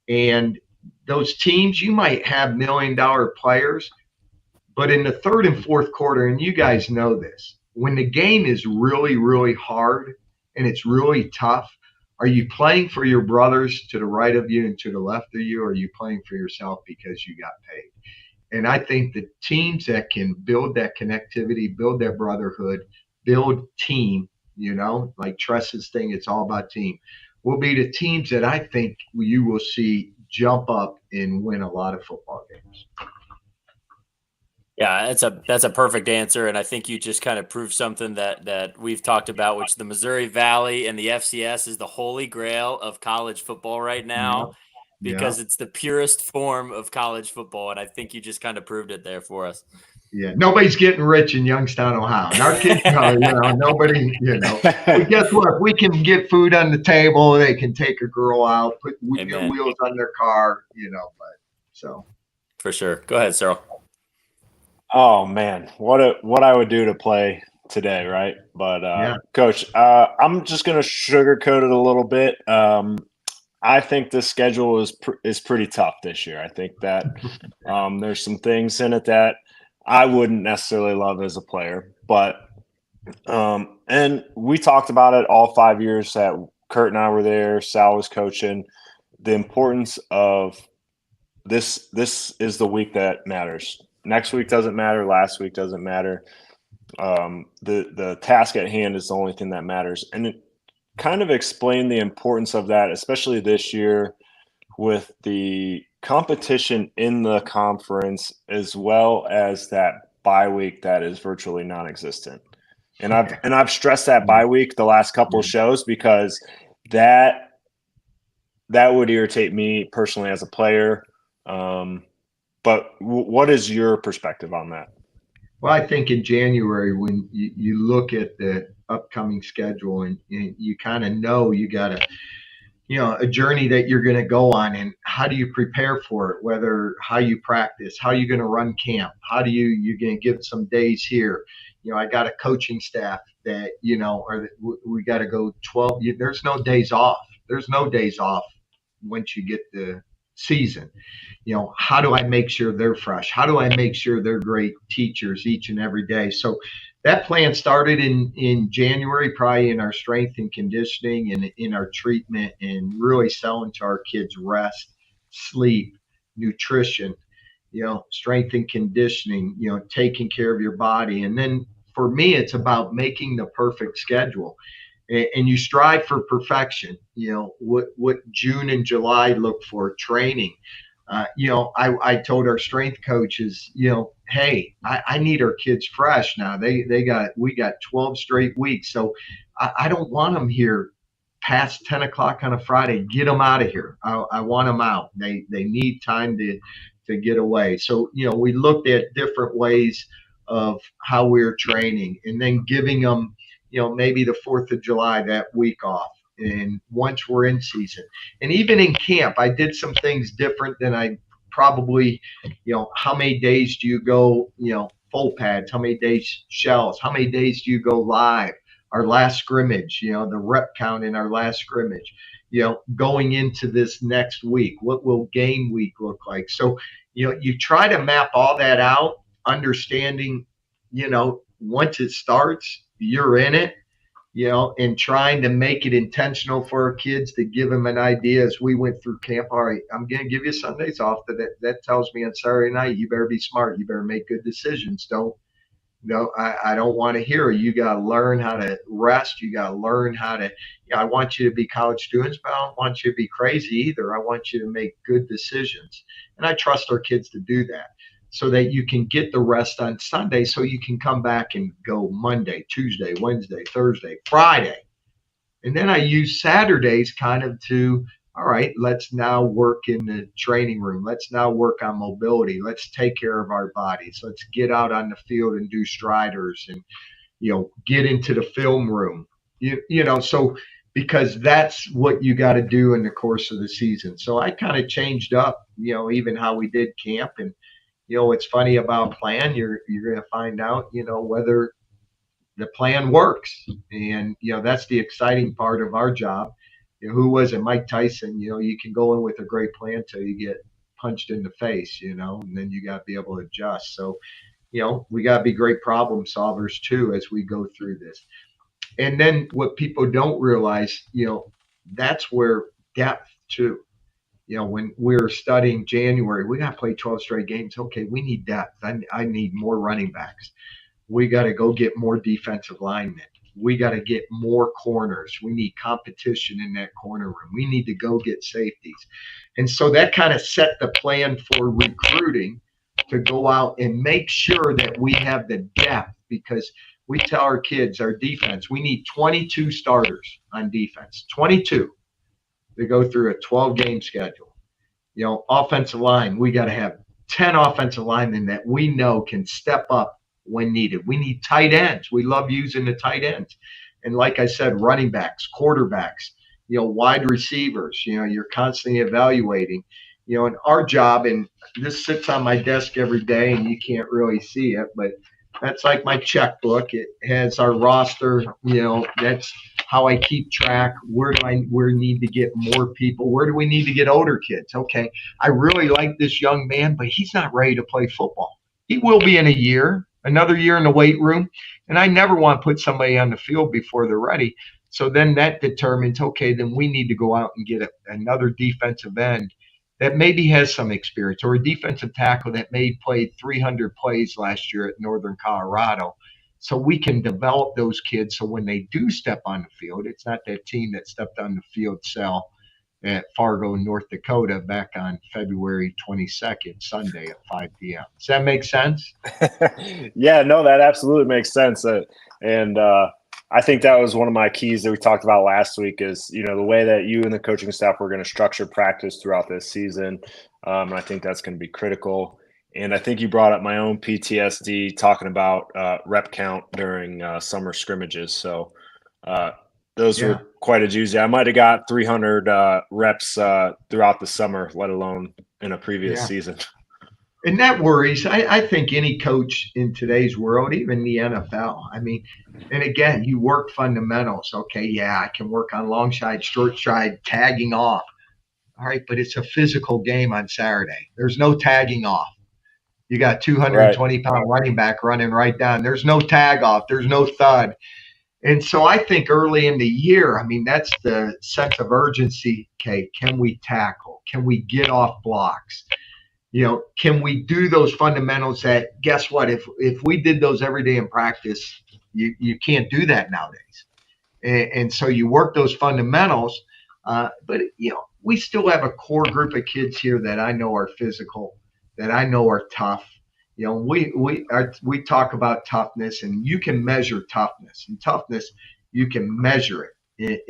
And those teams, you might have $1 million players, but in the third and fourth quarter, and you guys know this, when the game is really, really hard and it's really tough, are you playing for your brothers to the right of you and to the left of you, or are you playing for yourself because you got paid? And I think the teams that can build that connectivity, build that brotherhood, build team, like Tress's thing, it's all about team, will be the teams that I think you will see jump up and win a lot of football games. Yeah, that's a perfect answer, and I think you just kind of proved something that we've talked about, which the Missouri Valley and the FCS is the holy grail of college football right now, Yeah. because it's the purest form of college football, and I think you just kind of proved it there for us. Yeah, nobody's getting rich in Youngstown, Ohio. And our kids, nobody, But guess what? If we can get food on the table, they can take a girl out, put new Amen. wheels on their car, but so. For sure. Go ahead, Cyril. Oh man, what I would do to play today, right? But Yeah. Coach, I'm just gonna sugarcoat it a little bit. I think the schedule is pretty tough this year. I think that there's some things in it that I wouldn't necessarily love as a player, but and we talked about it all 5 years that Kurt and I were there. Sal was coaching. The importance of this is the week that matters. Next week doesn't matter. Last week doesn't matter. The task at hand is the only thing that matters. And it kind of explained the importance of that, especially this year with the competition in the conference, as well as that bye week that is virtually non-existent. And I've stressed that bye week the last couple of shows, because that would irritate me personally as a player. But what is your perspective on that? Well, I think in January, when you look at the upcoming schedule and you kind of know you got a journey that you're going to go on, and how do you prepare for it, whether how you practice, how you're going to run camp, you're going to give some days here. I got a coaching staff that, we got to go 12. There's no days off. There's no days off once you get the season. How do I make sure they're fresh? How do I make sure they're great teachers each and every day? So that plan started in January, probably in our strength and conditioning and in our treatment, and really selling to our kids rest, sleep, nutrition, strength and conditioning, taking care of your body. And then for me, it's about making the perfect schedule. And you strive for perfection. What June and July look for training. I told our strength coaches, hey, I need our kids fresh now. We got 12 straight weeks, so I don't want them here past 10 o'clock on a Friday. Get them out of here. I want them out. They need time to get away. So we looked at different ways of how we're training, and then giving them maybe the 4th of July, that week off. And once we're in season, and even in camp, I did some things different than I probably, how many days do you go, full pads? How many days shells? How many days do you go live? Our last scrimmage, the rep count in our last scrimmage, going into this next week, what will game week look like? So, you try to map all that out, understanding, once it starts, you're in it, and trying to make it intentional for our kids, to give them an idea as we went through camp. All right, I'm going to give you Sundays off. That tells me on Saturday night, you better be smart. You better make good decisions. I don't want to hear it. You got to learn how to rest. You got to learn how to, I want you to be college students, but I don't want you to be crazy either. I want you to make good decisions. And I trust our kids to do that, so that you can get the rest on Sunday, so you can come back and go Monday, Tuesday, Wednesday, Thursday, Friday. And then I use Saturdays kind of to, all right, let's now work in the training room. Let's now work on mobility. Let's take care of our bodies. Let's get out on the field and do striders, and, get into the film room, so because that's what you got to do in the course of the season. So I kind of changed up, even how we did camp. And what's funny about plan, you're going to find out, whether the plan works. And, that's the exciting part of our job. Who was it? Mike Tyson. You can go in with a great plan till you get punched in the face, and then you got to be able to adjust. So, we got to be great problem solvers too as we go through this. And then what people don't realize, that's where depth too. When we're studying January, we got to play 12 straight games. Okay, we need depth. I need more running backs. We got to go get more defensive linemen. We got to get more corners. We need competition in that corner room. We need to go get safeties. And so that kind of set the plan for recruiting, to go out and make sure that we have the depth, because we tell our kids, our defense, we need 22 starters on defense, 22. They go through a 12-game schedule. Offensive line, we got to have 10 offensive linemen that we know can step up when needed. We need tight ends. We love using the tight ends. And like I said, running backs, quarterbacks, wide receivers, you're constantly evaluating, and our job, and this sits on my desk every day and you can't really see it, but that's like my checkbook. It has our roster, that's how I keep track. Where need to get more people? Where do we need to get older kids? Okay, I really like this young man, but he's not ready to play football. He will be in a year, another year in the weight room. And I never want to put somebody on the field before they're ready. So then that determines, okay, then we need to go out and get another defensive end that maybe has some experience, or a defensive tackle that may play 300 plays last year at Northern Colorado. so we can develop those kids so when they do step on the field, it's not that team that stepped on the field cell at Fargo, North Dakota back on February 22nd, Sunday at 5 p.m. Does that make sense? Yeah, no, that absolutely makes sense. And I think that was one of my keys that we talked about last week is, you know, the way that you and the coaching staff were going to structure practice throughout this season. And I think that's going to be critical. And I think you brought up my own PTSD talking about rep count during summer scrimmages. So those were quite a doozy. I might have got 300 reps throughout the summer, let alone in a previous season. And that worries. I think any coach in today's world, even the NFL. I mean, and again, you work fundamentals. Okay, yeah, I can work on long side, short side, tagging off. All right, but it's a physical game on Saturday. There's no tagging off. You got 220-pound running back running right down. There's no tag off. There's no thud. And so I think early in the year, I mean, that's the sense of urgency. Okay, can we tackle? Can we get off blocks? You know, can we do those fundamentals that, guess what, if we did those every day in practice, you can't do that nowadays. And so you work those fundamentals, but, you know, we still have a core group of kids here that I know are physical, that I know are tough. You know, we talk about toughness, and you can measure toughness. And toughness, you can measure it.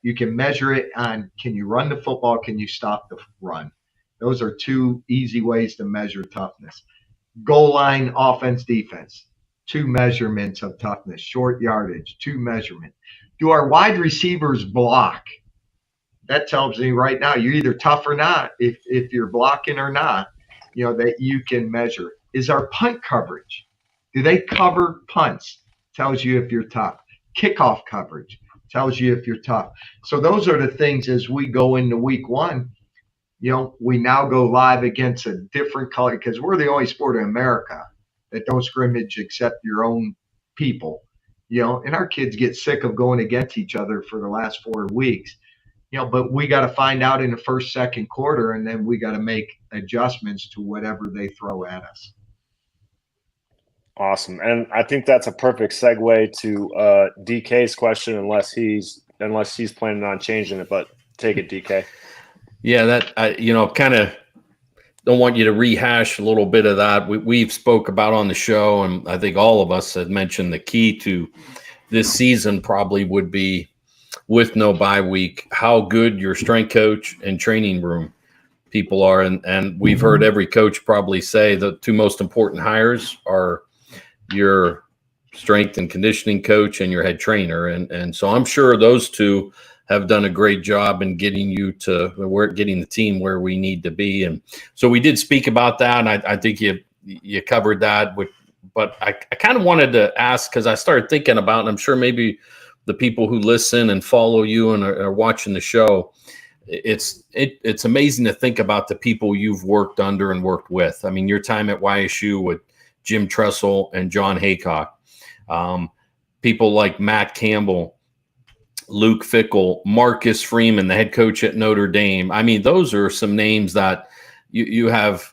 You can measure it on, can you run the football? Can you stop the run? Those are two easy ways to measure toughness. Goal line, offense, defense, two measurements of toughness. Short yardage, two measurements. Do our wide receivers block? That tells me right now you're either tough or not. If you're blocking or not, you know, that you can measure. Is our punt coverage? Do they cover punts? Tells you if you're tough. Kickoff coverage tells you if you're tough. So those are the things as we go into week one. You know, we now go live against a different color because we're the only sport in America that don't scrimmage except your own people. You know, and our kids get sick of going against each other for the last 4 weeks. You know, but we got to find out in the first, second quarter, and then we got to make adjustments to whatever they throw at us. Awesome. And I think that's a perfect segue to DK's question, unless he's planning on changing it, but take it, DK. Yeah, that kind of don't want you to rehash a little bit of that. We've spoke about on the show, and I think all of us had mentioned the key to this season probably would be, with no bye week, how good your strength coach and training room people are. And we've heard every coach probably say the two most important hires are your strength and conditioning coach and your head trainer. And so I'm sure those two have done a great job in getting you to getting the team where we need to be. And so we did speak about that. And I think you covered that. But I kind of wanted to ask, because I started thinking about, and I'm sure maybe the people who listen and follow you and are watching the show, it's amazing to think about the people you've worked under and worked with. I mean, your time at YSU with Jim Tressel and John Haycock, people like Matt Campbell, Luke Fickell, Marcus Freeman, the head coach at Notre Dame. I mean, those are some names that you have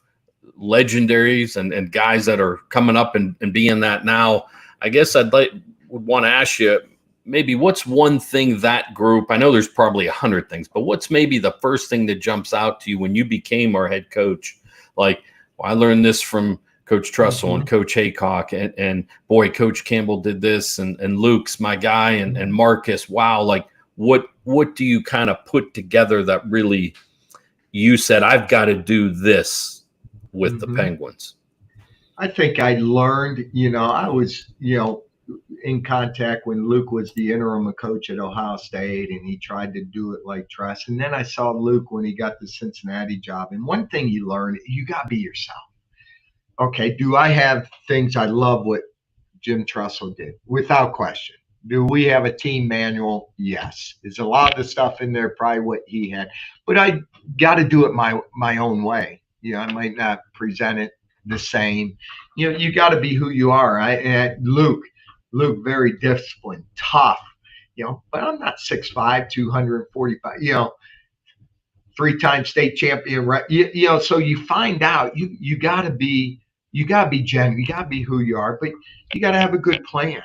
legendaries and guys that are coming up and being that now. I guess would want to ask you, maybe what's one thing that group, I know there's probably 100 things, but what's maybe the first thing that jumps out to you when you became our head coach? Like, well, I learned this from Coach Tressel and Coach Haycock, and boy, Coach Campbell did this, and Luke's my guy, and Marcus. Wow, like what do you kind of put together that really you said, I've got to do this with the Penguins? I think I learned, I was, in contact when Luke was the interim coach at Ohio State, and he tried to do it like Tress. And then I saw Luke when he got the Cincinnati job. And one thing you learn, you got to be yourself. Okay, do I have things I love what Jim Tressel did? Without question. Do we have a team manual? Yes. There's a lot of the stuff in there probably what he had. But I got to do it my own way. I might not present it the same. You got to be who you are. Luke, very disciplined, tough, but I'm not 6'5", 245, 3-time state champion, right? So you find out you got to be you got to be genuine. You got to be who you are, but you got to have a good plan.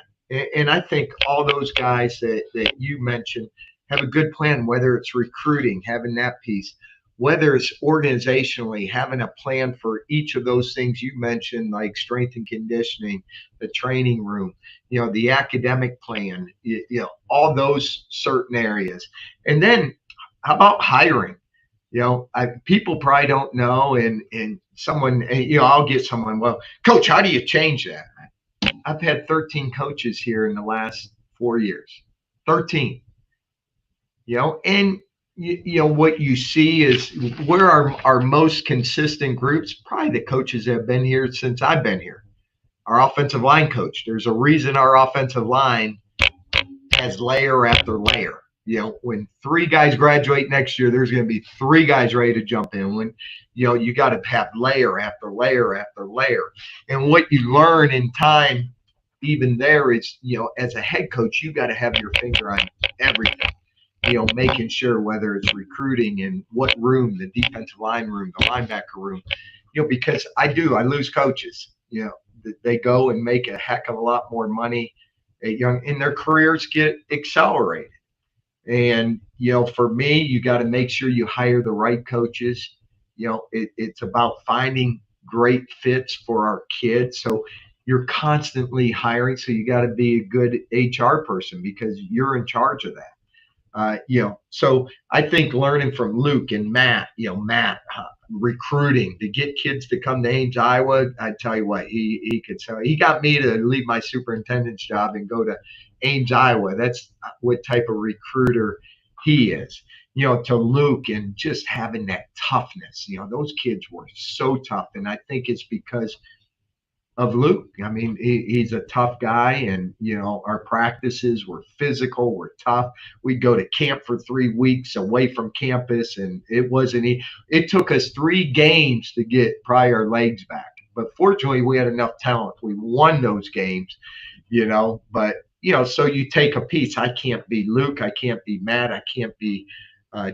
And I think all those guys that you mentioned have a good plan, whether it's recruiting, having that piece, whether it's organizationally, having a plan for each of those things you mentioned, like strength and conditioning, the training room, the academic plan, all those certain areas. And then how about hiring? People probably don't know, and someone, I'll get someone, well, coach, how do you change that? I've had 13 coaches here in the last 4 years, 13, and what you see is where our most consistent groups, probably the coaches that have been here since I've been here. Our offensive line coach, there's a reason our offensive line has layer after layer. When 3 guys graduate next year, there's going to be 3 guys ready to jump in. When, you got to have layer after layer after layer. And what you learn in time, even there, is, as a head coach, you got to have your finger on everything. Making sure whether it's recruiting and what room, the defensive line room, the linebacker room, because I lose coaches. They go and make a heck of a lot more money at young, and their careers get accelerated. And, for me, you got to make sure you hire the right coaches. It's about finding great fits for our kids. So you're constantly hiring. So you got to be a good HR person because you're in charge of that. So I think learning from Luke and Matt, recruiting to get kids to come to Ames, Iowa. I tell you what, he could sell. He got me to leave my superintendent's job and go to Ames, Iowa. That's what type of recruiter he is. To Luke, and just having that toughness. Those kids were so tough, and I think it's because of Luke. I mean, he's a tough guy, and our practices were physical, were tough. We'd go to camp for 3 weeks away from campus, and it took us 3 games to get probably our legs back. But fortunately, we had enough talent. We won those games, But so you take a piece. I can't be Luke. I can't be Matt. I can't be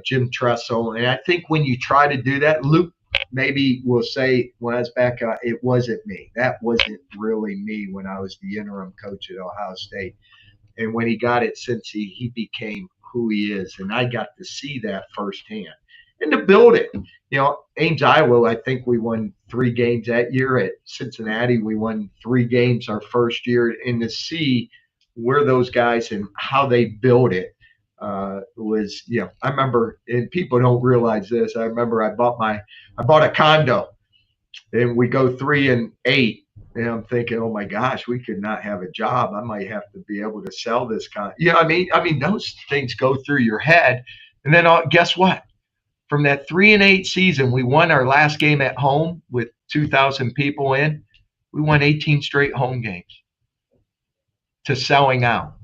Jim Tressel. And I think when you try to do that, Luke maybe will say when I was back, it wasn't me. That wasn't really me when I was the interim coach at Ohio State. And when he got at Cincy, he became who he is. And I got to see that firsthand. And to build it, Ames, Iowa, I think we won 3 games that year. At Cincinnati, we won 3 games our first year. And to see where those guys and how they built it, was, I remember, and people don't realize this. I remember I bought a condo, and we go 3-8, and I'm thinking, oh my gosh, we could not have a job. I might have to be able to sell this condo. I mean, those things go through your head. And then guess what? From that 3-8 season, we won our last game at home with 2,000 people in. We won 18 straight home games to selling out.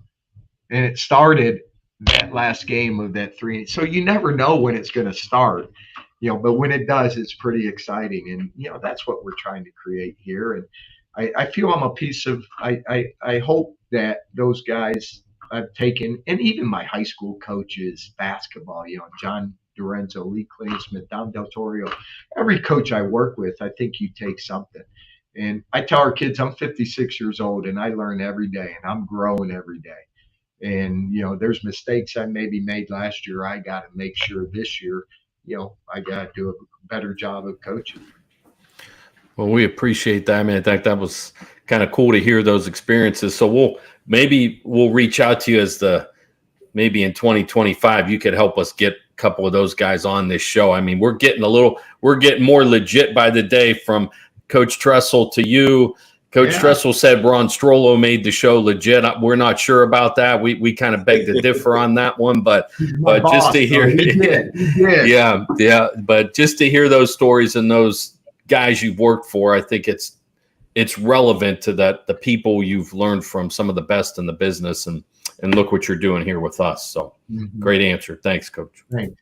And it started that last game of that 3. So you never know when it's going to start, but when it does, it's pretty exciting. And, that's what we're trying to create here. And I feel I'm a piece of, I hope that those guys I've taken, and even my high school coaches, basketball, John Dorenzo, Lee Klainsmith, Dom Del Torio, every coach I work with, I think you take something. And I tell our kids, I'm 56 years old and I learn every day and I'm growing every day. And, there's mistakes I maybe made last year. I got to make sure this year, I got to do a better job of coaching. Well, we appreciate that, man. I think that was kind of cool to hear those experiences. So we'll reach out to you maybe in 2025, you could help us get a couple of those guys on this show. I mean, we're getting more legit by the day, from Coach Tressel to you. Coach Tressel said Ron Strollo made the show legit. We're not sure about that. We kind of beg to differ on that one, but just to hear, he did. yeah. But just to hear those stories and those guys you've worked for, I think it's relevant to the people you've learned from, some of the best in the business, and look what you're doing here with us. So great answer. Thanks, Coach. Thanks.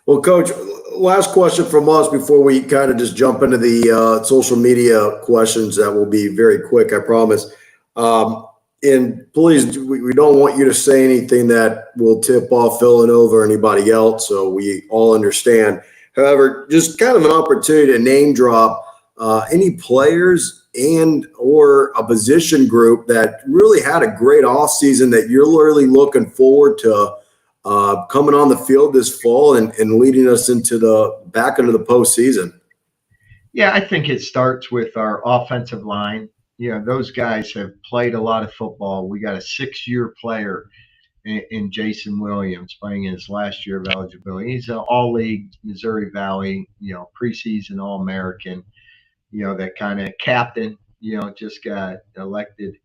Well, Coach, last question from us before we kind of just jump into the social media questions that will be very quick, I promise. And please, we don't want you to say anything that will tip off Villanova or anybody else, so we all understand. However, just kind of an opportunity to name drop any players and or a position group that really had a great offseason that you're really looking forward to coming on the field this fall and leading us into the back into the postseason? Yeah, I think it starts with our offensive line. Those guys have played a lot of football. We got a 6-year player in Jason Williams playing his last year of eligibility. He's an all-league Missouri Valley, preseason All-American, that kind of captain, just got elected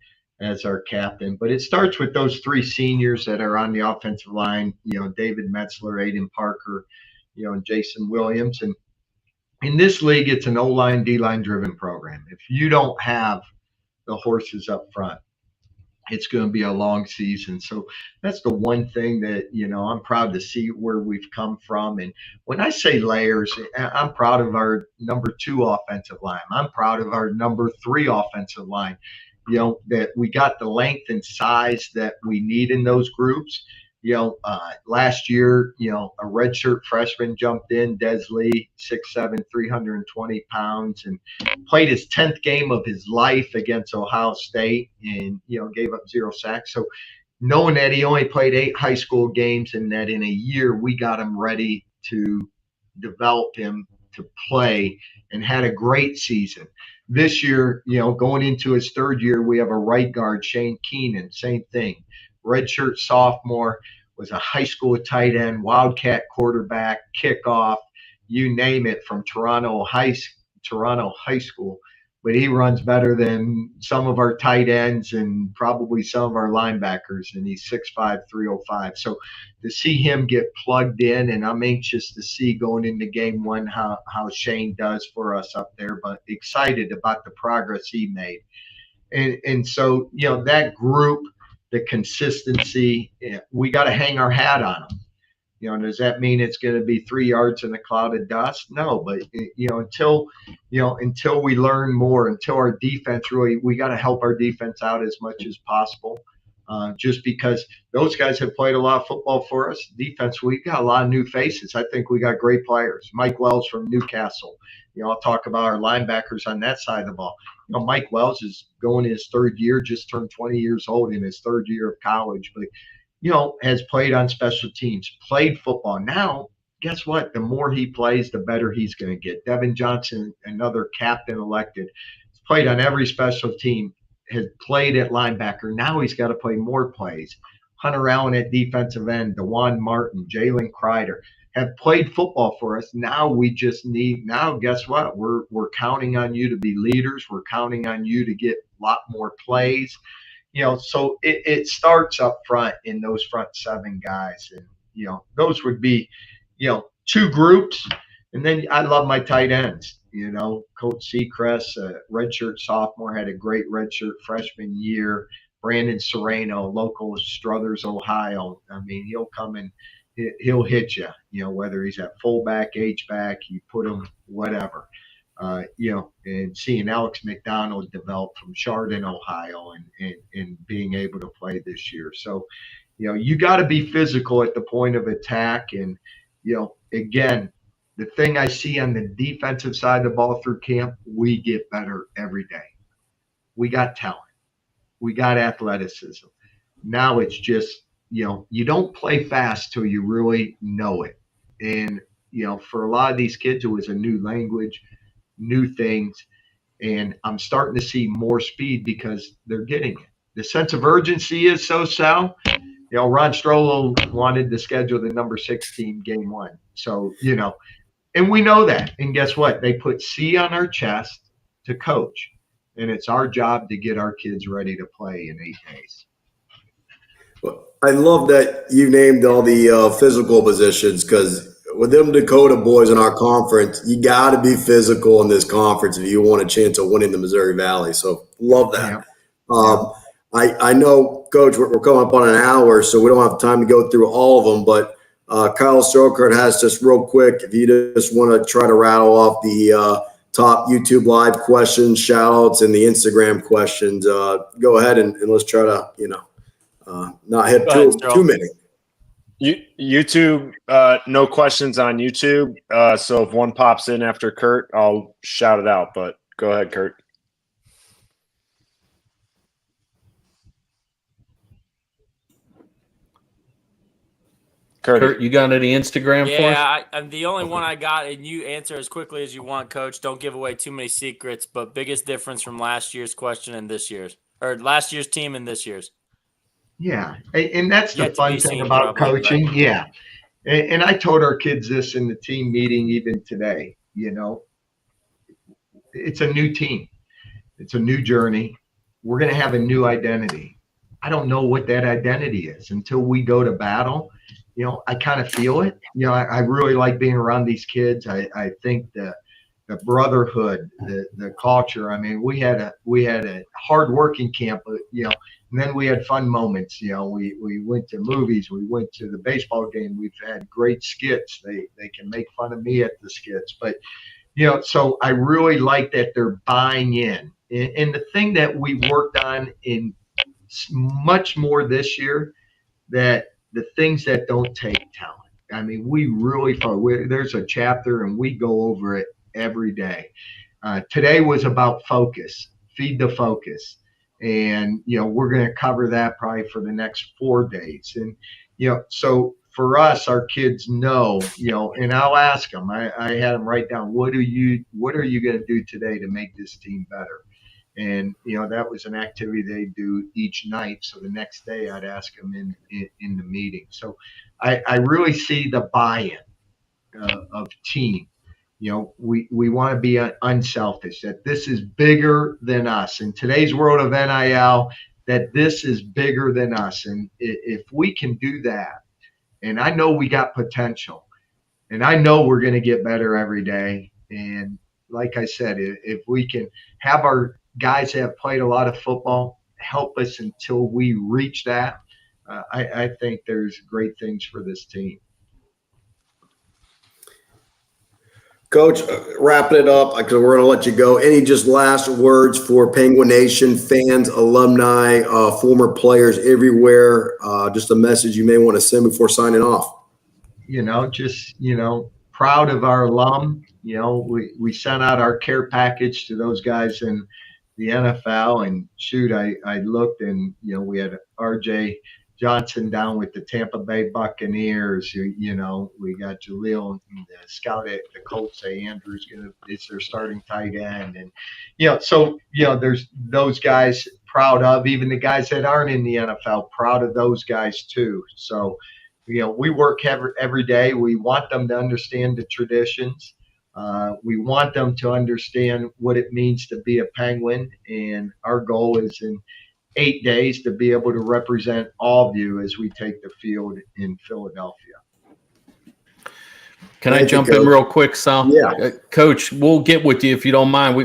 as our captain. But it starts with those 3 seniors that are on the offensive line, David Metzler, Aiden Parker, and Jason Williams. And in this league, it's an O-line, D-line driven program. If you don't have the horses up front, it's going to be a long season. So that's the one thing that, I'm proud to see where we've come from. And when I say layers, I'm proud of our number 2 offensive line. I'm proud of our number 3 offensive line, that we got the length and size that we need in those groups. Last year, a redshirt freshman jumped in, Des Lee, 6'7", 320 pounds, and played his 10th game of his life against Ohio State and, gave up 0 sacks. So knowing that he only played 8 high school games and that in a year we got him ready to develop him to play and had a great season. This year, going into his 3rd year, we have a right guard, Shane Keenan, same thing. Redshirt sophomore, was a high school tight end, wildcat quarterback, kickoff, you name it, from Toronto High School. But he runs better than some of our tight ends and probably some of our linebackers, and he's 6'5", 305. So to see him get plugged in, and I'm anxious to see going into game 1 how Shane does for us up there, but excited about the progress he made. And so, that group, the consistency, we got to hang our hat on them. Does that mean it's going to be 3 yards in a cloud of dust? No, but until we learn more, until our defense really, we got to help our defense out as much as possible. Just because those guys have played a lot of football for us. Defense, we got a lot of new faces. I think we got great players. Mike Wells from Newcastle. I'll talk about our linebackers on that side of the ball. Mike Wells is going in his 3rd year, just turned 20 years old in his 3rd year of college, but, has played on special teams, played football. Now, guess what? The more he plays, the better he's going to get. Devin Johnson, another captain elected, has played on every special team, has played at linebacker. Now he's got to play more plays. Hunter Allen at defensive end, DeJuan Martin, Jalen Kreider have played football for us. Now we just need, guess what? We're counting on you to be leaders. We're counting on you to get a lot more plays. So it starts up front in those front 7 guys. And, those would be, 2 groups. And then I love my tight ends. Coach Seacrest, redshirt sophomore, had a great redshirt freshman year. Brandon Serrano, local Struthers, Ohio. I mean, he'll come and he'll hit you, whether he's at fullback, H-back, you put him, whatever. And seeing Alex McDonald develop from Chardon, Ohio, and being able to play this year. So, you got to be physical at the point of attack. And, again, the thing I see on the defensive side of the ball through camp, we get better every day. We got talent. We got athleticism. Now it's just, you don't play fast till you really know it. And, for a lot of these kids, it was a new language, new things. And I'm starting to see more speed because they're getting it. The sense of urgency is so, Sal. Ron Strollo wanted to schedule the number 6 team game 1. So, and we know that. And guess what? They put C on our chest to coach. And it's our job to get our kids ready to play in 8 days. Well, I love that you named all the physical positions, because with them Dakota boys in our conference, you got to be physical in this conference if you want a chance of winning the Missouri Valley. So love that. Yeah. I know, Coach, we're coming up on an hour, so we don't have time to go through all of them, but Kyle Strokert has just real quick, if you just want to try to rattle off the top YouTube live questions, shout outs, and the Instagram questions, go ahead and let's try to, not hit too many. YouTube, no questions on YouTube. So if one pops in after Kurt, I'll shout it out. But Go ahead, Kurt. Kurt, you got any Instagram for us? Yeah, I'm the only one I got, and you answer as quickly as you want, Coach. Don't give away too many secrets. But biggest difference from last year's question and this year's, or last year's team and this year's. Yeah, and that's the Yet to be fun thing seen, about probably, coaching. right? Yeah, and I told our kids this in the team meeting even today. It's a new team. It's a new journey. We're going to have a new identity. I don't know what that identity is until we go to battle. I kind of feel it. I really like being around these kids. I think the brotherhood, the culture. I mean, we had a hard working camp, but and then we had fun moments. We went to movies, we went to the baseball game. We've had great skits. They can make fun of me at the skits, but so I really like that they're buying in. And the thing that we worked on in much more this year, that the things that don't take talent. I mean, we really there's a chapter and we go over it every day. Today was about focus, feed the focus. And, we're going to cover that probably for the next 4 days. And, so for us, our kids know, and I'll ask them, I had them write down, what are you going to do today to make this team better? And, that was an activity they do each night. So the next day I'd ask them in the meeting. So I really see the buy-in of team. We want to be unselfish, that this is bigger than us. In today's world of NIL, that this is bigger than us. And if we can do that, and I know we got potential, and I know we're going to get better every day. And like I said, if we can have our guys that have played a lot of football help us until we reach that, I think there's great things for this team. Coach, wrapping it up, because we're going to let you go. Any just last words for Penguin Nation fans, alumni, former players everywhere? Just a message you may want to send before signing off. Proud of our alum. We sent out our care package to those guys in the NFL, and shoot, I looked and we had RJ Johnson down with the Tampa Bay Buccaneers. We got Jaleel and the scout at the Colts. Say Andrew's it's their starting tight end, and there's those guys proud of, even the guys that aren't in the NFL, proud of those guys too. So, we work every day. We want them to understand the traditions. We want them to understand what it means to be a Penguin, and our goal is in 8 days to be able to represent all of you as we take the field in Philadelphia. Can I jump in real quick, Sal? Yeah. Coach, we'll get with you if you don't mind. We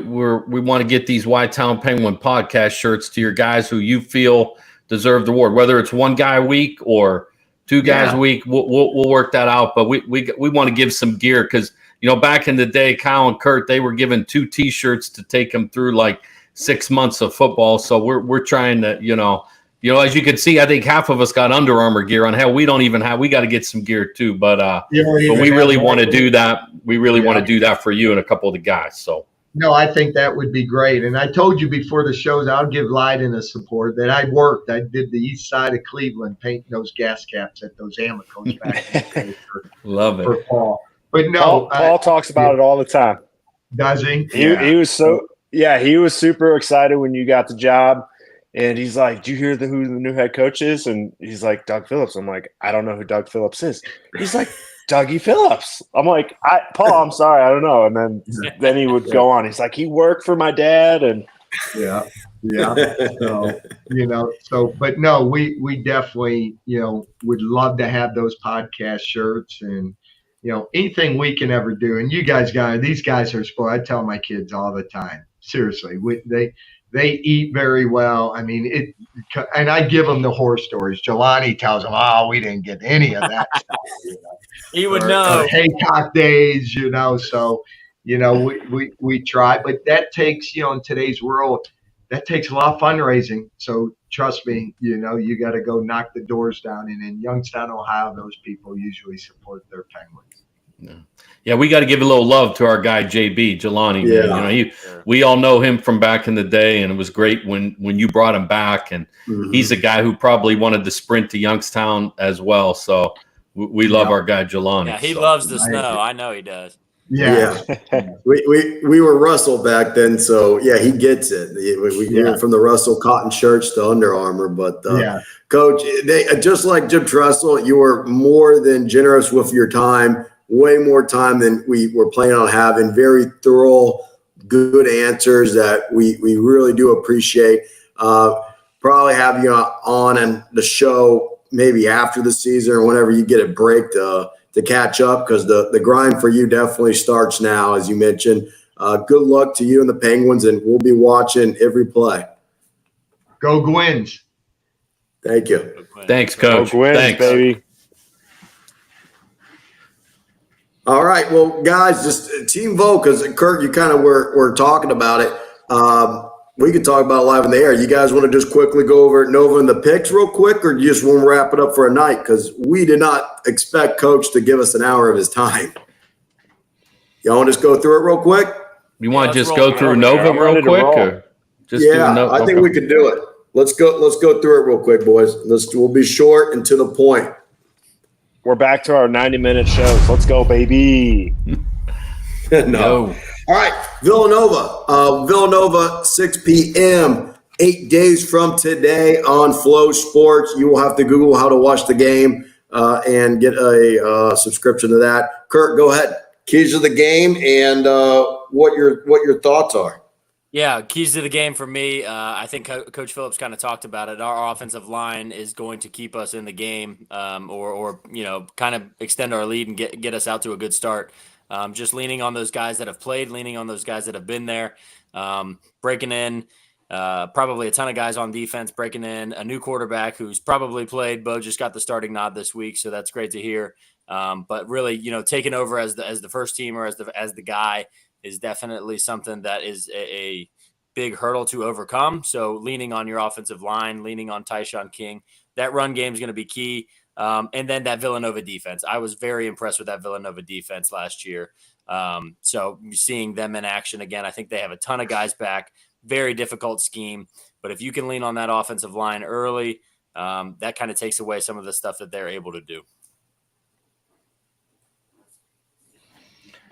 want to get these Y-Town Penguin podcast shirts to your guys who you feel deserve the award, whether it's one guy a week or two guys a week. We'll work that out. But we want to give some gear because, back in the day, Kyle and Kurt, they were given 2 T-shirts to take them through like 6 months of football. So we're trying to, as you can see, I think half of us got Under Armour gear on. Hell, we don't even have. We got to get some gear too. But we really want to do that. We really want to do that for you and a couple of the guys. So. No, I think that would be great. And I told you before the shows, I'll give Leiden a support that I did the east side of Cleveland painting those gas caps at those Amicos back in the day Love it. for Paul. But no, Paul talks about it all the time. Does he? He was he was super excited when you got the job. And he's like, "Do you hear who the new head coach is?" And he's like, "Doug Phillips." I'm like, "I don't know who Doug Phillips is." He's like, "Dougie Phillips." I'm like, "Paul, I'm sorry, I don't know." And then he would go on. He's like, "He worked for my dad." And yeah. But no, we definitely, would love to have those podcast shirts and, anything we can ever do. And you guys these guys are spoiled. I tell my kids all the time, seriously, they eat very well. I mean, and I give them the horror stories. Jelani tells them, "Oh, we didn't get any of that stuff." He would know. Haycock days, So, we try, but that takes, in today's world, that takes a lot of fundraising. So trust me, you got to go knock the doors down. And in Youngstown, Ohio, those people usually support their Penguins. Yeah, we got to give a little love to our guy JB Jelani. Yeah. Man. You know, we all know him from back in the day, and it was great when you brought him back. And he's a guy who probably wanted to sprint to Youngstown as well. So we love our guy Jelani. Yeah, he so. loves the snow. I know he does. Yeah. We were Russell back then, so yeah, he gets it. We went from the Russell cotton shirts to Under Armour, but Coach, just like Jim Tressel, you were more than generous with your time. Way more time than we were planning on having. Very thorough, good answers that we really do appreciate. Probably have you on and the show maybe after the season or whenever you get a break to catch up, because the grind for you definitely starts now, as you mentioned. Good luck to you and the Penguins, and we'll be watching every play. Go Gwins. Thank you. Thanks, Coach. Go Gwins, Thanks, baby. All right, well, guys, just team vote, because Kurt, you kind of were talking about it. We could talk about it live in the air. You guys want to just quickly go over Nova and the picks real quick, or do you just want to wrap it up for a night? Because we did not expect Coach to give us an hour of his time. Y'all want to just go through it real quick? You want to let's just roll. go through I'm Nova ready real to quick, roll. or just Yeah, I think we could do it. Let's go through it real quick, boys. We'll be short and to the point. We're back to our 90-minute shows. Let's go, baby. No. All right, Villanova, 6 p.m., 8 days from today on Flow Sports. You will have to Google how to watch the game and get a subscription to that. Kurt, go ahead. Keys of the game and what your thoughts are. Yeah, keys to the game for me. I think Coach Phillips kind of talked about it. Our offensive line is going to keep us in the game, or kind of extend our lead and get us out to a good start. Just leaning on those guys that have played, leaning on those guys that have been there, breaking in. Probably a ton of guys on defense, breaking in a new quarterback who's probably played. Bo just got the starting nod this week, so that's great to hear. But really, taking over as the first teamer, as the guy, is definitely something that is a big hurdle to overcome. So leaning on your offensive line, leaning on Tyshawn King, that run game is going to be key. And then that Villanova defense. I was very impressed with that Villanova defense last year. So seeing them in action again, I think they have a ton of guys back. Very difficult scheme. But if you can lean on that offensive line early, that kind of takes away some of the stuff that they're able to do.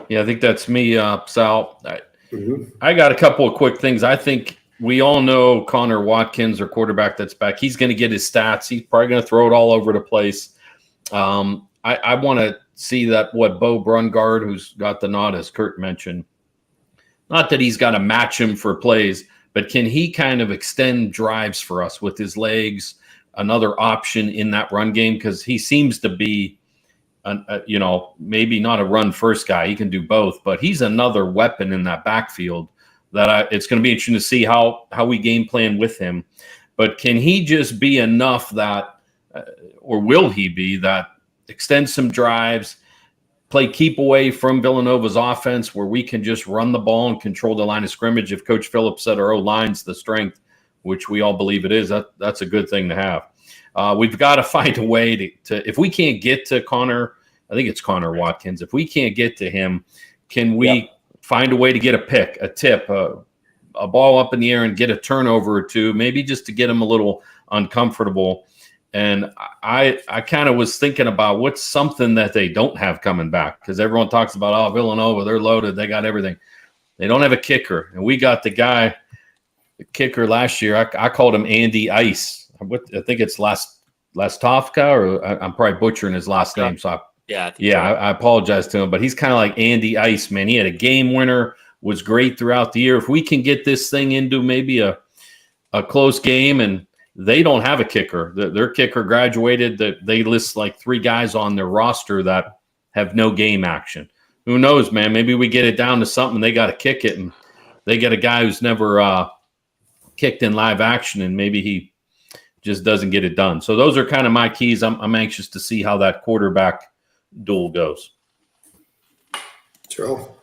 Yeah, I think that's me, Sal. I got a couple of quick things. I think we all know Connor Watkins, our quarterback that's back. He's going to get his stats. He's probably going to throw it all over the place. I want to see that Bo Brungard, who's got the nod, as Kurt mentioned. Not that he's got to match him for plays, but can he kind of extend drives for us with his legs, another option in that run game? Because he seems to be maybe not a run first guy. He can do both, but he's another weapon in that backfield that it's going to be interesting to see how we game plan with him. But can he just be enough that, or will he be that, extend some drives, play keep away from Villanova's offense where we can just run the ball and control the line of scrimmage? If Coach Phillips said our O-line's the strength, which we all believe it is, that's a good thing to have. We've got to find a way to if we can't get to Connor, I think it's Connor Watkins. If we can't get to him, can we find a way to get a pick, a tip, a ball up in the air and get a turnover or two, maybe just to get him a little uncomfortable? And I kind of was thinking about what's something that they don't have coming back, because everyone talks about, Villanova, they're loaded, they got everything. They don't have a kicker, and we got the kicker last year. I called him Andy Ice. I think it's Lastovka, or I'm probably butchering his last name. So I apologize to him, but he's kind of like Andy Ice, man. He had a game winner, was great throughout the year. If we can get this thing into maybe a close game, and they don't have a kicker. Their kicker graduated. That they list like 3 guys on their roster that have no game action. Who knows, man? Maybe we get it down to something. They got to kick it, and they get a guy who's never kicked in live action, and maybe he just doesn't get it done. So those are kind of my keys. I'm anxious to see how that quarterback duel goes. Sure.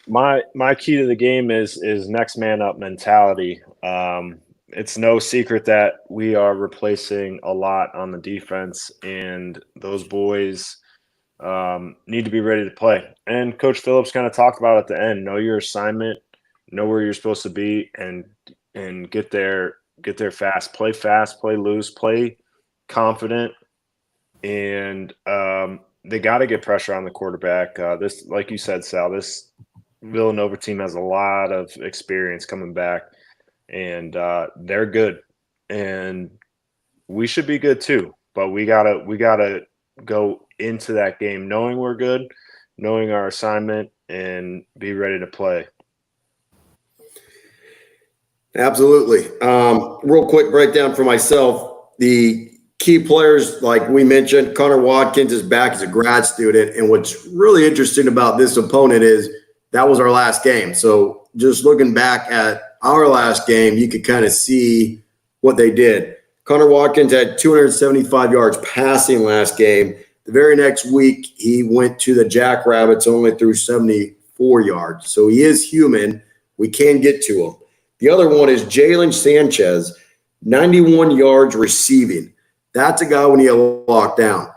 My key to the game is next man up mentality. It's no secret that we are replacing a lot on the defense, and those boys need to be ready to play. And Coach Phillips kind of talked about at the end: know your assignment, know where you're supposed to be, and get there fast. Play loose, play confident, and they got to get pressure on the quarterback. This, like you said, Sal, this Villanova team has a lot of experience coming back, and they're good, and we should be good too. But we gotta go into that game knowing we're good, knowing our assignment, and be ready to play. Absolutely. Real quick breakdown for myself. The key players, like we mentioned, Connor Watkins is back as a grad student. And what's really interesting about this opponent is that was our last game. So just looking back at our last game, you could kind of see what they did. Connor Watkins had 275 yards passing last game. The very next week, he went to the Jackrabbits, only threw 74 yards. So he is human. We can get to him. The other one is Jalen Sanchez, 91 yards receiving. That's a guy we need to lock down.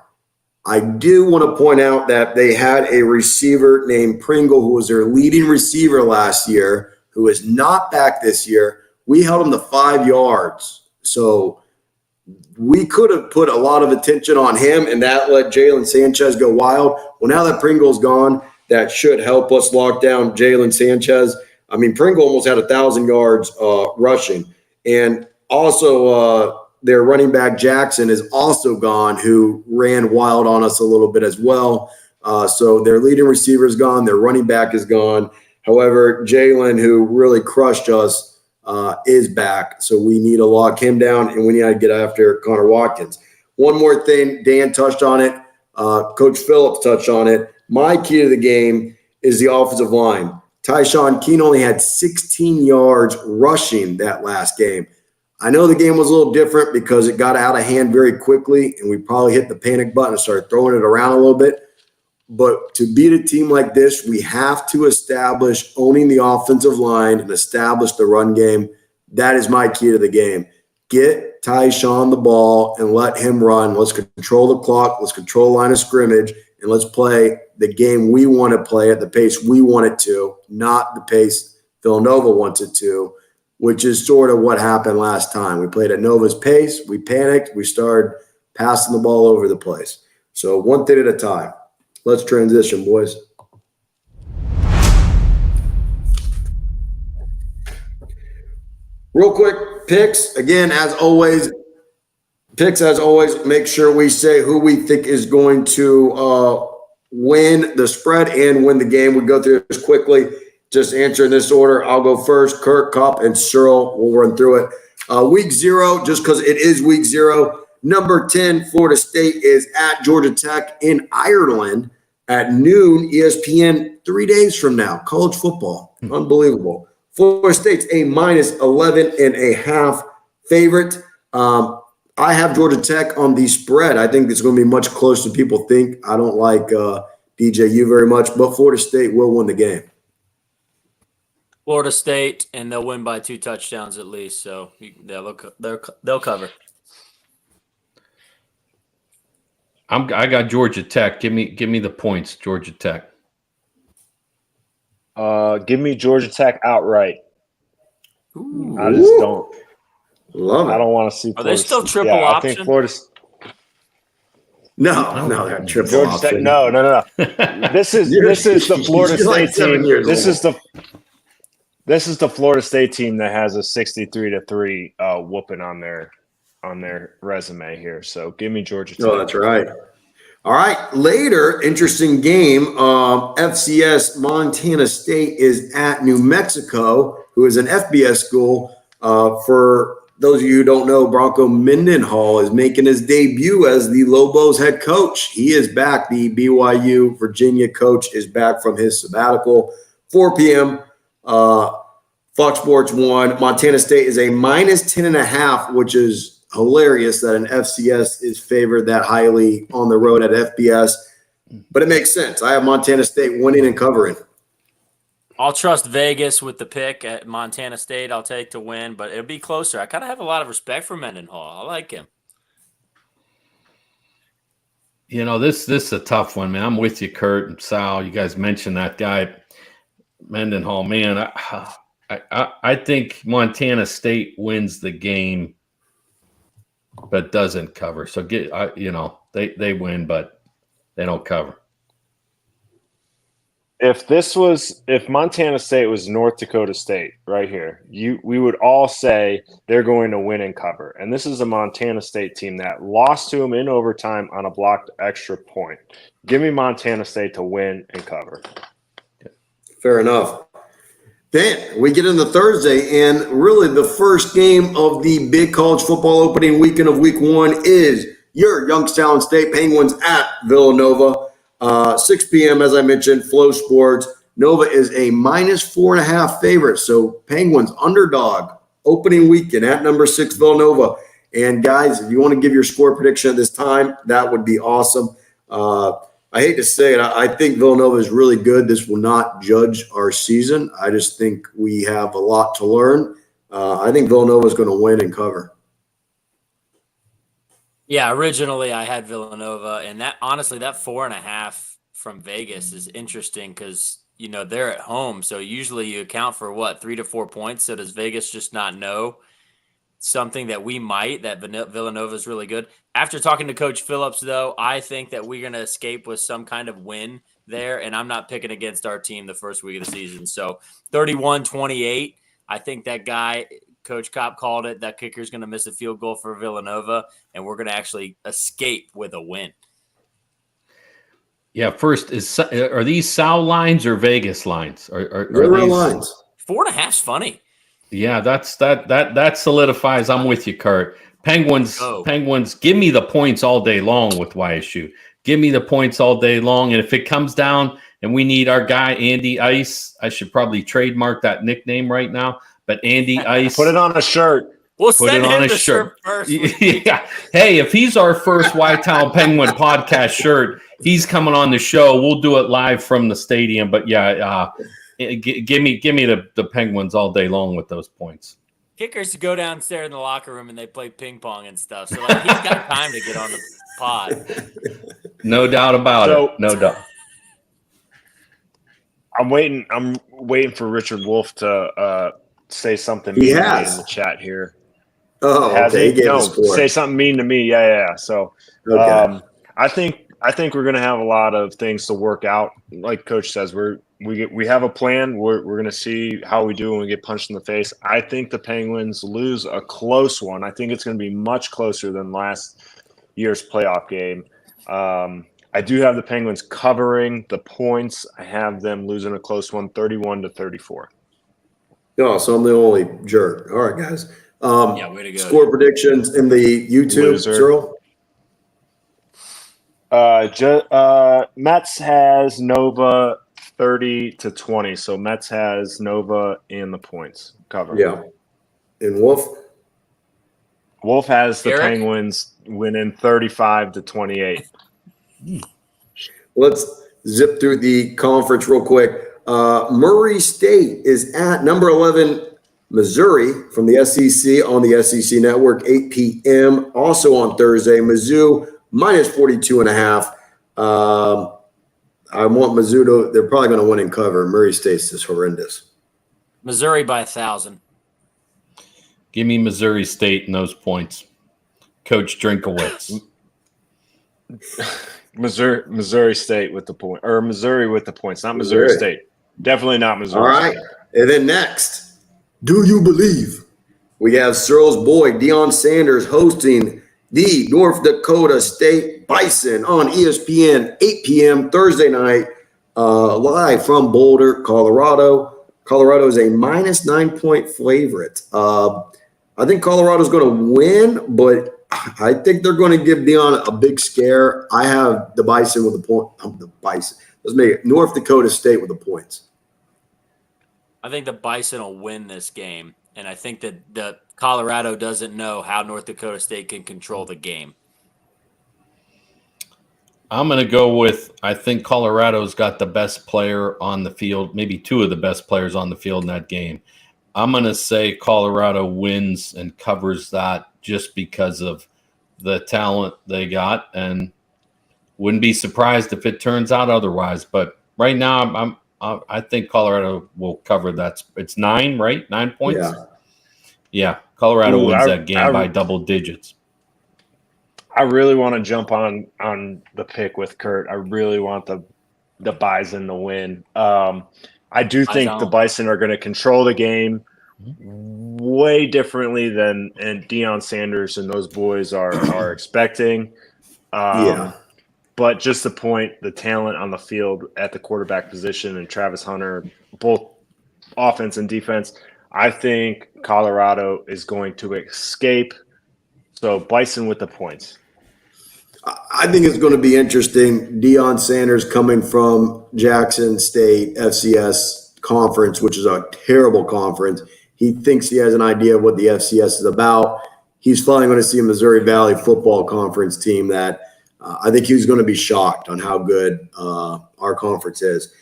I do want to point out that they had a receiver named Pringle, who was their leading receiver last year, who is not back this year. We held him to 5 yards. So we could have put a lot of attention on him, and that let Jalen Sanchez go wild. Well, now that Pringle's gone, that should help us lock down Jalen Sanchez. I mean, Pringle almost had 1,000 yards rushing. And also their running back Jackson is also gone, who ran wild on us a little bit as well. So their leading receiver is gone. Their running back is gone. However, Jalen, who really crushed us, is back. So we need to lock him down, and we need to get after Connor Watkins. One more thing, Dan touched on it. Coach Phillips touched on it. My key to the game is the offensive line. Tyshawn Keene only had 16 yards rushing that last game. I know the game was a little different because it got out of hand very quickly, and we probably hit the panic button and started throwing it around a little bit. But to beat a team like this, we have to establish owning the offensive line and establish the run game. That is my key to the game. Get Tyshawn the ball and let him run. Let's control the clock. Let's control line of scrimmage. And let's play the game we want to play at the pace we want it to, not the pace Villanova wants it to, which is sort of what happened last time. We played at Nova's pace. We panicked. We started passing the ball over the place. So one thing at a time. Let's transition, boys. Real quick, picks. Again, as always, make sure we say who we think is going to win the spread and win the game. We go through this quickly. Just answer in this order. I'll go first. Kirk, Kopp, and Searle will run through it. Week 0, just because it is week 0. Number 10, Florida State is at Georgia Tech in Ireland at noon, ESPN, 3 days from now. College football. Unbelievable. Florida State's a -11.5 favorite. I have Georgia Tech on the spread. I think it's going to be much closer than people think. I don't like DJU very much, but Florida State will win the game. Florida State, and they'll win by 2 touchdowns at least. So they'll cover. I got Georgia Tech. Give me the points, Georgia Tech. Give me Georgia Tech outright. Ooh. I just don't. Love it. I don't want to see. Are they still triple yeah, option? I think Florida. No, they're triple Georgia option. Tech. No. This is the Florida You're like State 7 team. years This is the Florida State team that has a 63-3 whooping on their resume here. So give me Georgia Tech. Oh, that's right. All right. Later, interesting game. FCS Montana State is at New Mexico, who is an FBS school. For those of you who don't know, Bronco Mendenhall is making his debut as the Lobos head coach. He is back. The BYU Virginia coach is back from his sabbatical. 4 p.m. Fox Sports 1. Montana State is a -10.5, which is hilarious that an FCS is favored that highly on the road at FBS. But it makes sense. I have Montana State winning and covering. I'll trust Vegas with the pick at Montana State. I'll take to win, but it'll be closer. I kind of have a lot of respect for Mendenhall. I like him. This is a tough one, man. I'm with you, Kurt and Sal. You guys mentioned that guy, Mendenhall. Man, I think Montana State wins the game, but doesn't cover. So they win, but they don't cover. If Montana State was North Dakota State right here, we would all say they're going to win and cover. And this is a Montana State team that lost to them in overtime on a blocked extra point. Give me Montana State to win and cover. Fair enough. Then we get into Thursday, and really the first game of the big college football opening weekend of week 1 is your Youngstown State Penguins at Villanova. 6 p.m., as I mentioned, Flow Sports. Nova is a -4.5 favorite. So Penguins underdog opening weekend at number 6 Villanova. And guys, if you want to give your score prediction at this time, that would be awesome. I hate to say it. I think Villanova is really good. This will not judge our season. I just think we have a lot to learn. I think Villanova is going to win and cover. Yeah, originally I had Villanova, and that 4.5 from Vegas is interesting because they're at home, so usually you account for 3 to 4 points. So does Vegas just not know something that Villanova is really good? After talking to Coach Phillips, though, I think that we're going to escape with some kind of win there, and I'm not picking against our team the first week of the season. So 31-28, I think that guy – Coach Kopp called it. That kicker is going to miss a field goal for Villanova, and we're going to actually escape with a win. Yeah, first, are these Sal lines or Vegas lines? Are real lines? 4.5's funny. Yeah, that solidifies. I'm with you, Kurt. Penguins, give me the points all day long with YSU. Give me the points all day long, and if it comes down and we need our guy Andy Ice, I should probably trademark that nickname right now. But Andy Ice, put it on a shirt. We'll send him the shirt first. Yeah. Hey, if he's our first Whitetown Penguin podcast shirt, he's coming on the show. We'll do it live from the stadium. But yeah, give me the Penguins all day long with those points. Kickers go downstairs in the locker room and they play ping pong and stuff. So he's got time to get on the pod. No doubt about it. No doubt. I'm waiting for Richard Wolf to say something he mean has. To me in the chat here. Oh, has okay. he? No, say something mean to me. Yeah. So okay. I think we're going to have a lot of things to work out. Like Coach says, we have a plan. We're going to see how we do when we get punched in the face. I think the Penguins lose a close one. I think it's going to be much closer than last year's playoff game. I do have the Penguins covering the points. I have them losing a close one, 31-34. No, so I'm the only jerk. All right, guys. Way to go. Score predictions in the YouTube, Cyril. Mets has Nova 30-20. So Mets has Nova in the points cover. Yeah. And Wolf? Wolf has the Penguins winning 35-28. Let's zip through the conference real quick. Murray State is at number 11, Missouri, from the SEC on the SEC Network, 8 p.m. Also on Thursday, Mizzou -42.5. I want Mizzou to – they're probably going to win and cover. Murray State's just horrendous. Missouri by 1,000. Give me Missouri State in those points. Coach Drinkowitz. Missouri State with the point, or Missouri with the points, not Missouri State. Definitely not Missouri. All right. And then next, do you believe? We have Cyril's boy, Deion Sanders, hosting the North Dakota State Bison on ESPN, 8 p.m. Thursday night, live from Boulder, Colorado. Colorado is a -9-point favorite. I think Colorado's going to win, but I think they're going to give Deion a big scare. I have the Bison with the point. The Bison. Let's make it North Dakota State with the points. I think the Bison will win this game, and I think that Colorado doesn't know how North Dakota State can control the game. I'm going to go with I think Colorado's got the best player on the field, maybe two of the best players on the field in that game. I'm going to say Colorado wins and covers that just because of the talent they got. And Wouldn't be surprised if it turns out otherwise. But right now, I think Colorado will cover that. It's 9, right? 9 points. Yeah. Yeah, Colorado Ooh, wins that game by double digits. I really want to jump on the pick with Kurt. I really want the Bison to win. I do think the Bison are going to control the game way differently than Deion Sanders and those boys are expecting. Yeah. But just the point, the talent on the field at the quarterback position and Travis Hunter, both offense and defense, I think Colorado is going to escape. So Bison with the points. I think it's going to be interesting. Deion Sanders coming from Jackson State FCS conference, which is a terrible conference. He thinks he has an idea of what the FCS is about. He's finally going to see a Missouri Valley football conference team that I think he's going to be shocked on how good our conference is.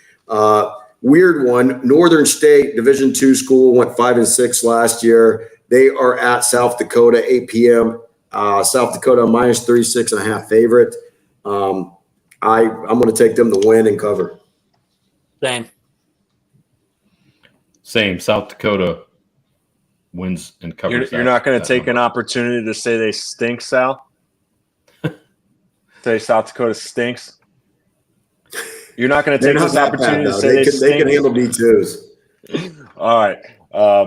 Weird one. Northern State Division II school went 5-6 last year. They are at South Dakota, 8 p.m. South Dakota minus 36.5 favorite. I'm going to take them to win and cover. Same. South Dakota wins and covers. You're not going to take an opportunity to say they stink, Sal? Say South Dakota stinks? You're not going to take this opportunity to say they can handle D2s. All right.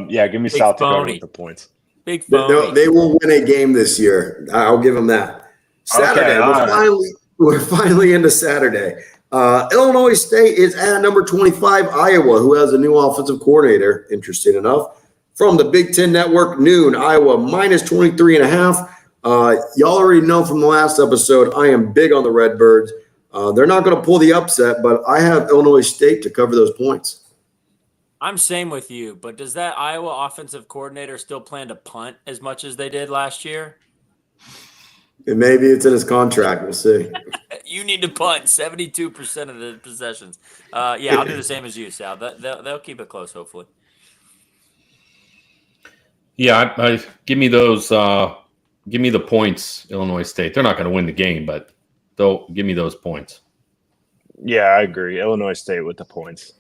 Yeah, give me Big South phony. Dakota with the points. Big phony. They will win a game this year. I'll give them that. Saturday. Okay, we're finally into Saturday. Illinois State is at number 25, Iowa, who has a new offensive coordinator, interesting enough. From the Big Ten Network, noon, Iowa minus 23.5. Y'all already know from the last episode, I am big on the Redbirds. They're not going to pull the upset, but I have Illinois State to cover those points. I'm same with you, but does that Iowa offensive coordinator still plan to punt as much as they did last year? And maybe it's in his contract. We'll see. You need to punt 72% of the possessions. Yeah, I'll do the same as you, Sal. They'll keep it close, hopefully. Yeah, I give me those. Give me the points, Illinois State. They're not going to win the game, but they'll give me those points. Yeah, I agree. Illinois State with the points.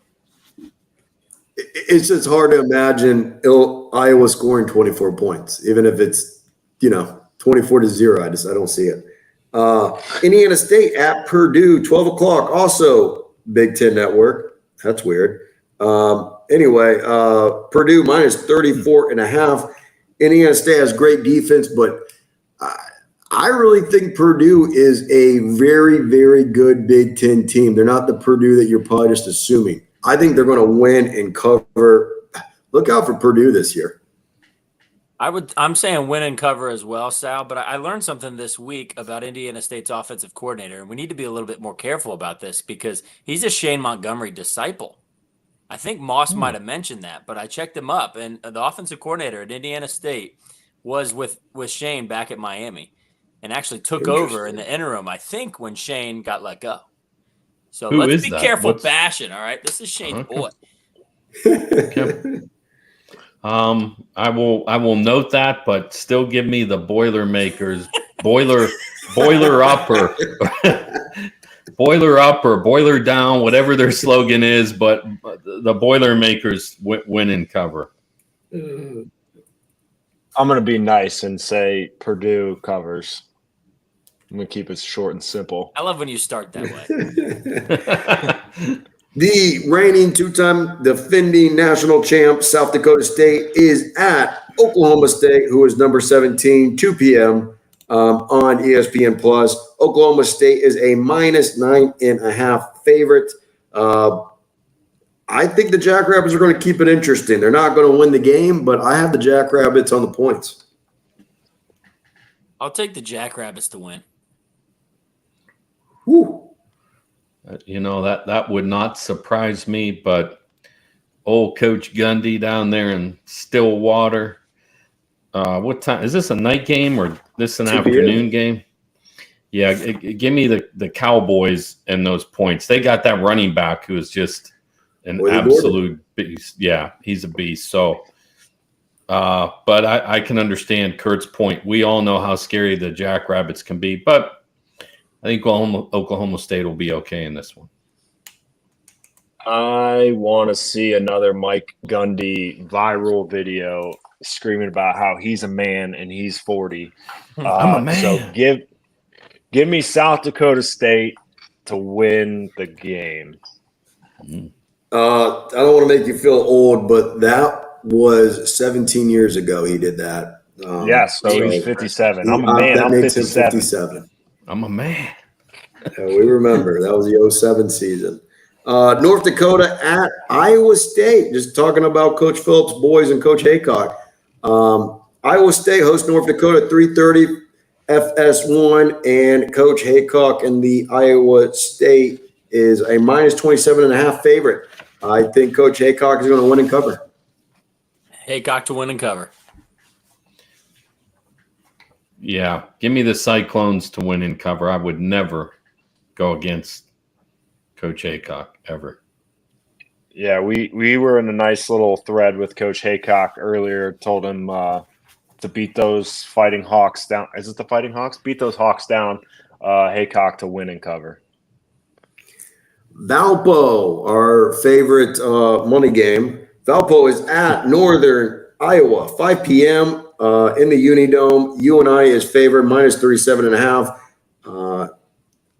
It's just hard to imagine Iowa scoring 24 points, even if it's 24-0. I don't see it. Indiana State at Purdue, 12 o'clock. Also Big Ten Network. That's weird. Anyway, Purdue minus 34.5. Indiana State has great defense, but I really think Purdue is a very, very good Big Ten team. They're not the Purdue that you're probably just assuming. I think they're going to win and cover. Look out for Purdue this year. I'm saying win and cover as well, Sal, but I learned something this week about Indiana State's offensive coordinator, and we need to be a little bit more careful about this because he's a Shane Montgomery disciple. I think Moss might have mentioned that, but I checked him up, and the offensive coordinator at Indiana State was with Shane back at Miami and actually took over in the interim, I think, when Shane got let go. So let's be careful bashing, all right? This is Shane's boy. Okay. I will note that, but still give me the Boilermakers, boiler up or boiler up or boiler down, whatever their slogan is. But the Boilermakers win and cover. I'm going to be nice and say Purdue covers. I'm going to keep it short and simple. I love when you start that way. The reigning two-time defending national champ, South Dakota State, is at Oklahoma State, who is number 17, 2 p.m. On ESPN+. Oklahoma State is a minus 9.5 favorite. I think the Jackrabbits are going to keep it interesting. They're not going to win the game, but I have the Jackrabbits on the points. I'll take the Jackrabbits to win. Woo. That would not surprise me, but old Coach Gundy down there in Stillwater. What time is this? A night game or this an afternoon game? Yeah, give me the Cowboys and those points. They got that running back who is just an absolute beast. Yeah, he's a beast. So, but I can understand Kurt's point. We all know how scary the Jackrabbits can be, but I think Oklahoma State will be okay in this one. I want to see another Mike Gundy viral video screaming about how he's a man and he's 40. I'm a man. So give me South Dakota State to win the game. I don't want to make you feel old, but that was 17 years ago he did that. So he's 57. I'm a man. That I'm makes him 57. I'm a man. Yeah, we remember. That was the 07 season. North Dakota at Iowa State. Just talking about Coach Phillips' boys and Coach Haycock. Iowa State hosts North Dakota at 3:30 FS1, and Coach Haycock in the Iowa State is a minus 27.5 favorite. I think Coach Haycock is going to win and cover. Haycock to win and cover. Yeah, give me the Cyclones to win and cover. I would never go against Coach Haycock ever. Yeah, we were in a nice little thread with Coach Haycock earlier. Told him to beat those Fighting Hawks down. Is it the Fighting Hawks? Beat those Hawks down. Haycock to win and cover. Valpo, our favorite money game. Valpo is at Northern Iowa, 5 p.m. In the Unidome. UNI is favored, minus 37.5.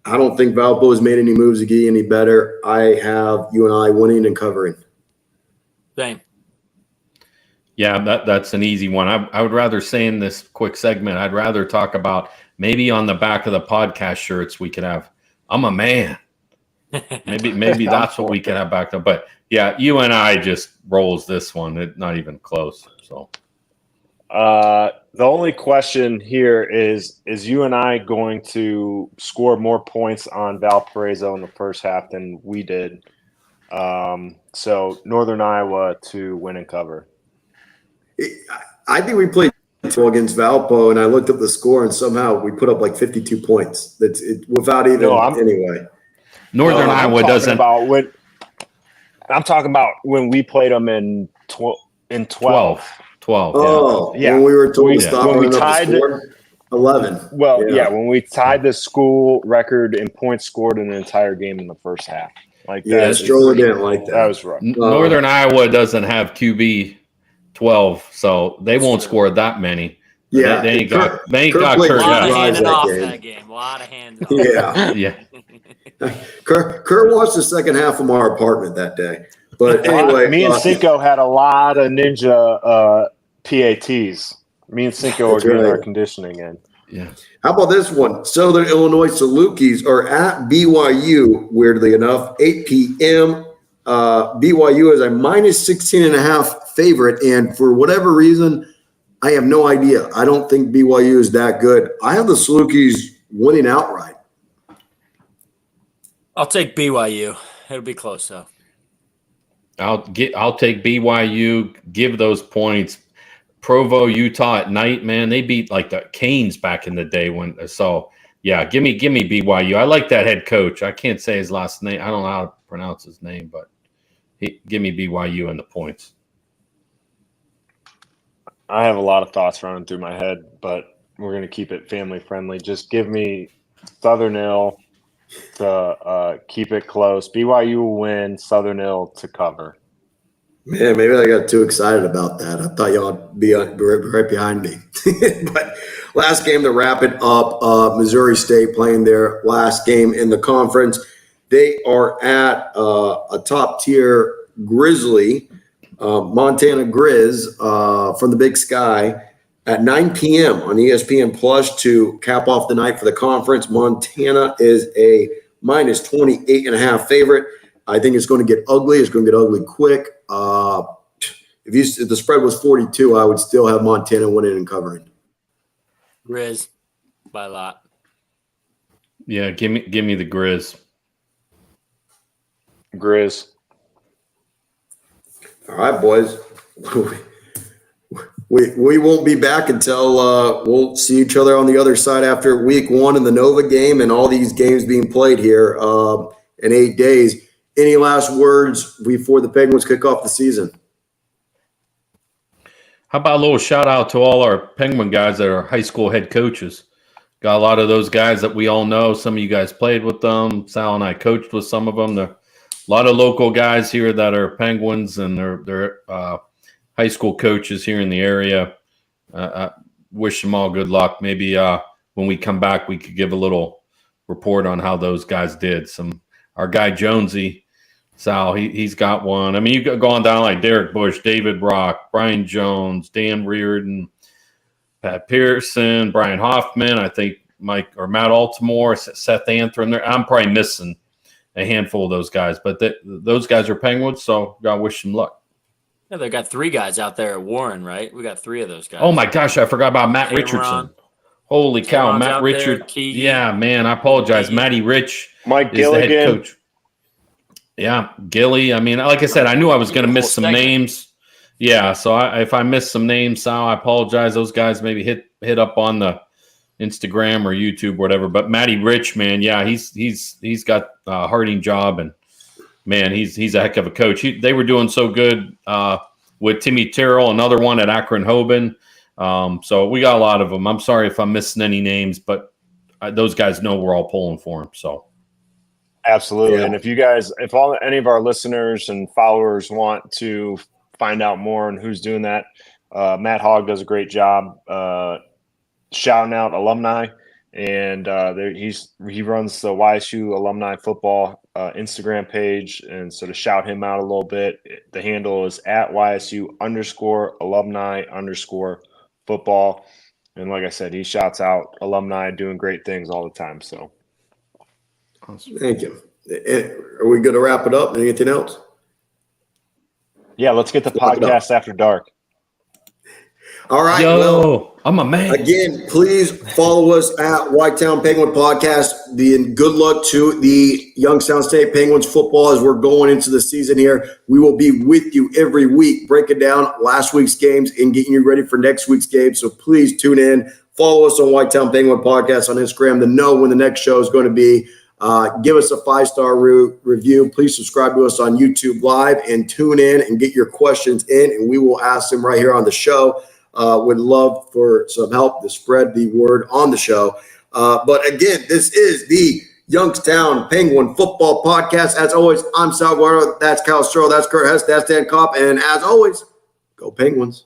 I don't think Valpo has made any moves to get any better. I have UNI winning and covering. Same. Yeah, that's an easy one. I would rather say in this quick segment, I'd rather talk about maybe on the back of the podcast shirts we could have, I'm a man. Maybe that's what we can have back there. But yeah, UNI just rolls this one. It's not even close. So the only question here is UNI going to score more points on Valparaiso in the first half than we did? So Northern Iowa to win and cover. I think we played against Valpo, and I looked up the score, and somehow we put up like 52 points. That's it without even anyway. Northern Iowa doesn't. I'm talking about when we played them in 12. 12. Yeah. When we were told to stop, when we tied the score, 11. Well, yeah, when we tied the school record in points scored in an entire game in the first half. Like that. Stroller didn't like that. That was rough. Northern Iowa doesn't have QB 12, so they won't score that many. Yeah, they ain't got A Kurt. lot of handing off that game. A lot of handing off. Yeah. Kurt watched the second half from our apartment that day. But anyway, me and Cinco had a lot of ninja PATs. Me and Cinco are getting our conditioning in. Yeah. How about this one? Southern Illinois Salukis are at BYU, weirdly enough, 8 p.m. BYU is a minus 16.5 favorite. And for whatever reason, I have no idea. I don't think BYU is that good. I have the Salukis winning outright. I'll take BYU. It'll be close, though. I'll take BYU. Give those points. Provo, Utah at night, man. They beat like the Canes back in the day yeah. Give me BYU. I like that head coach. I can't say his last name. I don't know how to pronounce his name, but give me BYU and the points. I have a lot of thoughts running through my head, but we're going to keep it family friendly. Just give me Southern Ill to keep it close. BYU will win, Southern Ill to cover. Man, maybe I got too excited about that. I thought y'all would be right behind me. But last game to wrap it up, Missouri State playing their last game in the conference. They are at a top-tier Grizzly, Montana Grizz from the Big Sky at 9 p.m. on ESPN Plus to cap off the night for the conference. Montana is a minus 28.5 favorite. I think it's going to get ugly. It's going to get ugly quick. If the spread was 42, I would still have Montana winning and covering. Grizz by a lot. Yeah, give me the Grizz. Grizz. All right, boys. We won't be back until we'll see each other on the other side after week one in the Nova game and all these games being played here in 8 days. Any last words before the Penguins kick off the season? How about a little shout out to all our Penguin guys that are high school head coaches? Got a lot of those guys that we all know. Some of you guys played with them. Sal and I coached with some of them. There are a lot of local guys here that are Penguins, and they're high school coaches here in the area. I wish them all good luck. Maybe when we come back, we could give a little report on how those guys did. Our guy Jonesy, Sal, he's got one. I mean, you go on down like Derek Bush, David Brock, Brian Jones, Dan Reardon, Pat Pearson, Brian Hoffman, I think Matt Altimore, Seth Anthron. I'm probably missing a handful of those guys, but those guys are Penguins, so gotta wish them luck. Yeah, they got 3 guys out there at Warren, right? We got 3 of those guys. Oh my gosh, I forgot about Matt Cameron. Richardson. Holy cow, Cameron's Matt out Richard. there, Yeah, man, I apologize. Matty Rich Mike is the head Gilligan. coach. Yeah, Gilly. I mean, like I said, I knew I was going to miss some names. Yeah, so if I missed some names, Sal, I apologize. Those guys maybe hit up on the Instagram or YouTube, or whatever. But Matty Rich, man, yeah, he's got a Harding job, and man, he's a heck of a coach. They were doing so good with Timmy Terrell, another one at Akron Hoban. So we got a lot of them. I'm sorry if I'm missing any names, but those guys know we're all pulling for them. So. Absolutely. Yeah. And if any of our listeners and followers want to find out more on who's doing that, Matt Hogg does a great job shouting out alumni, and he runs the YSU alumni football Instagram page, and so to shout him out a little bit, the handle is at YSU_alumni_football, and like I said, he shouts out alumni doing great things all the time. So. Awesome. Thank you. Are we going to wrap it up? Anything else? Yeah, let's get the podcast after dark. All right. Yo, I'm a man. Again, please follow us at Whitetown Penguin Podcast. Good luck to the Youngstown State Penguins football as we're going into the season here. We will be with you every week, breaking down last week's games and getting you ready for next week's game. So please tune in. Follow us on Whitetown Penguin Podcast on Instagram to know when the next show is going to be. Give us a 5-star review. Please subscribe to us on YouTube Live and tune in and get your questions in, and we will ask them right here on the show. Would love for some help to spread the word on the show. But again, this is the Youngstown Penguin Football Podcast. As always, I'm Sal Guerrero. That's Kyle Stroh. That's Kurt Hess. That's Dan Kopp. And as always, go Penguins.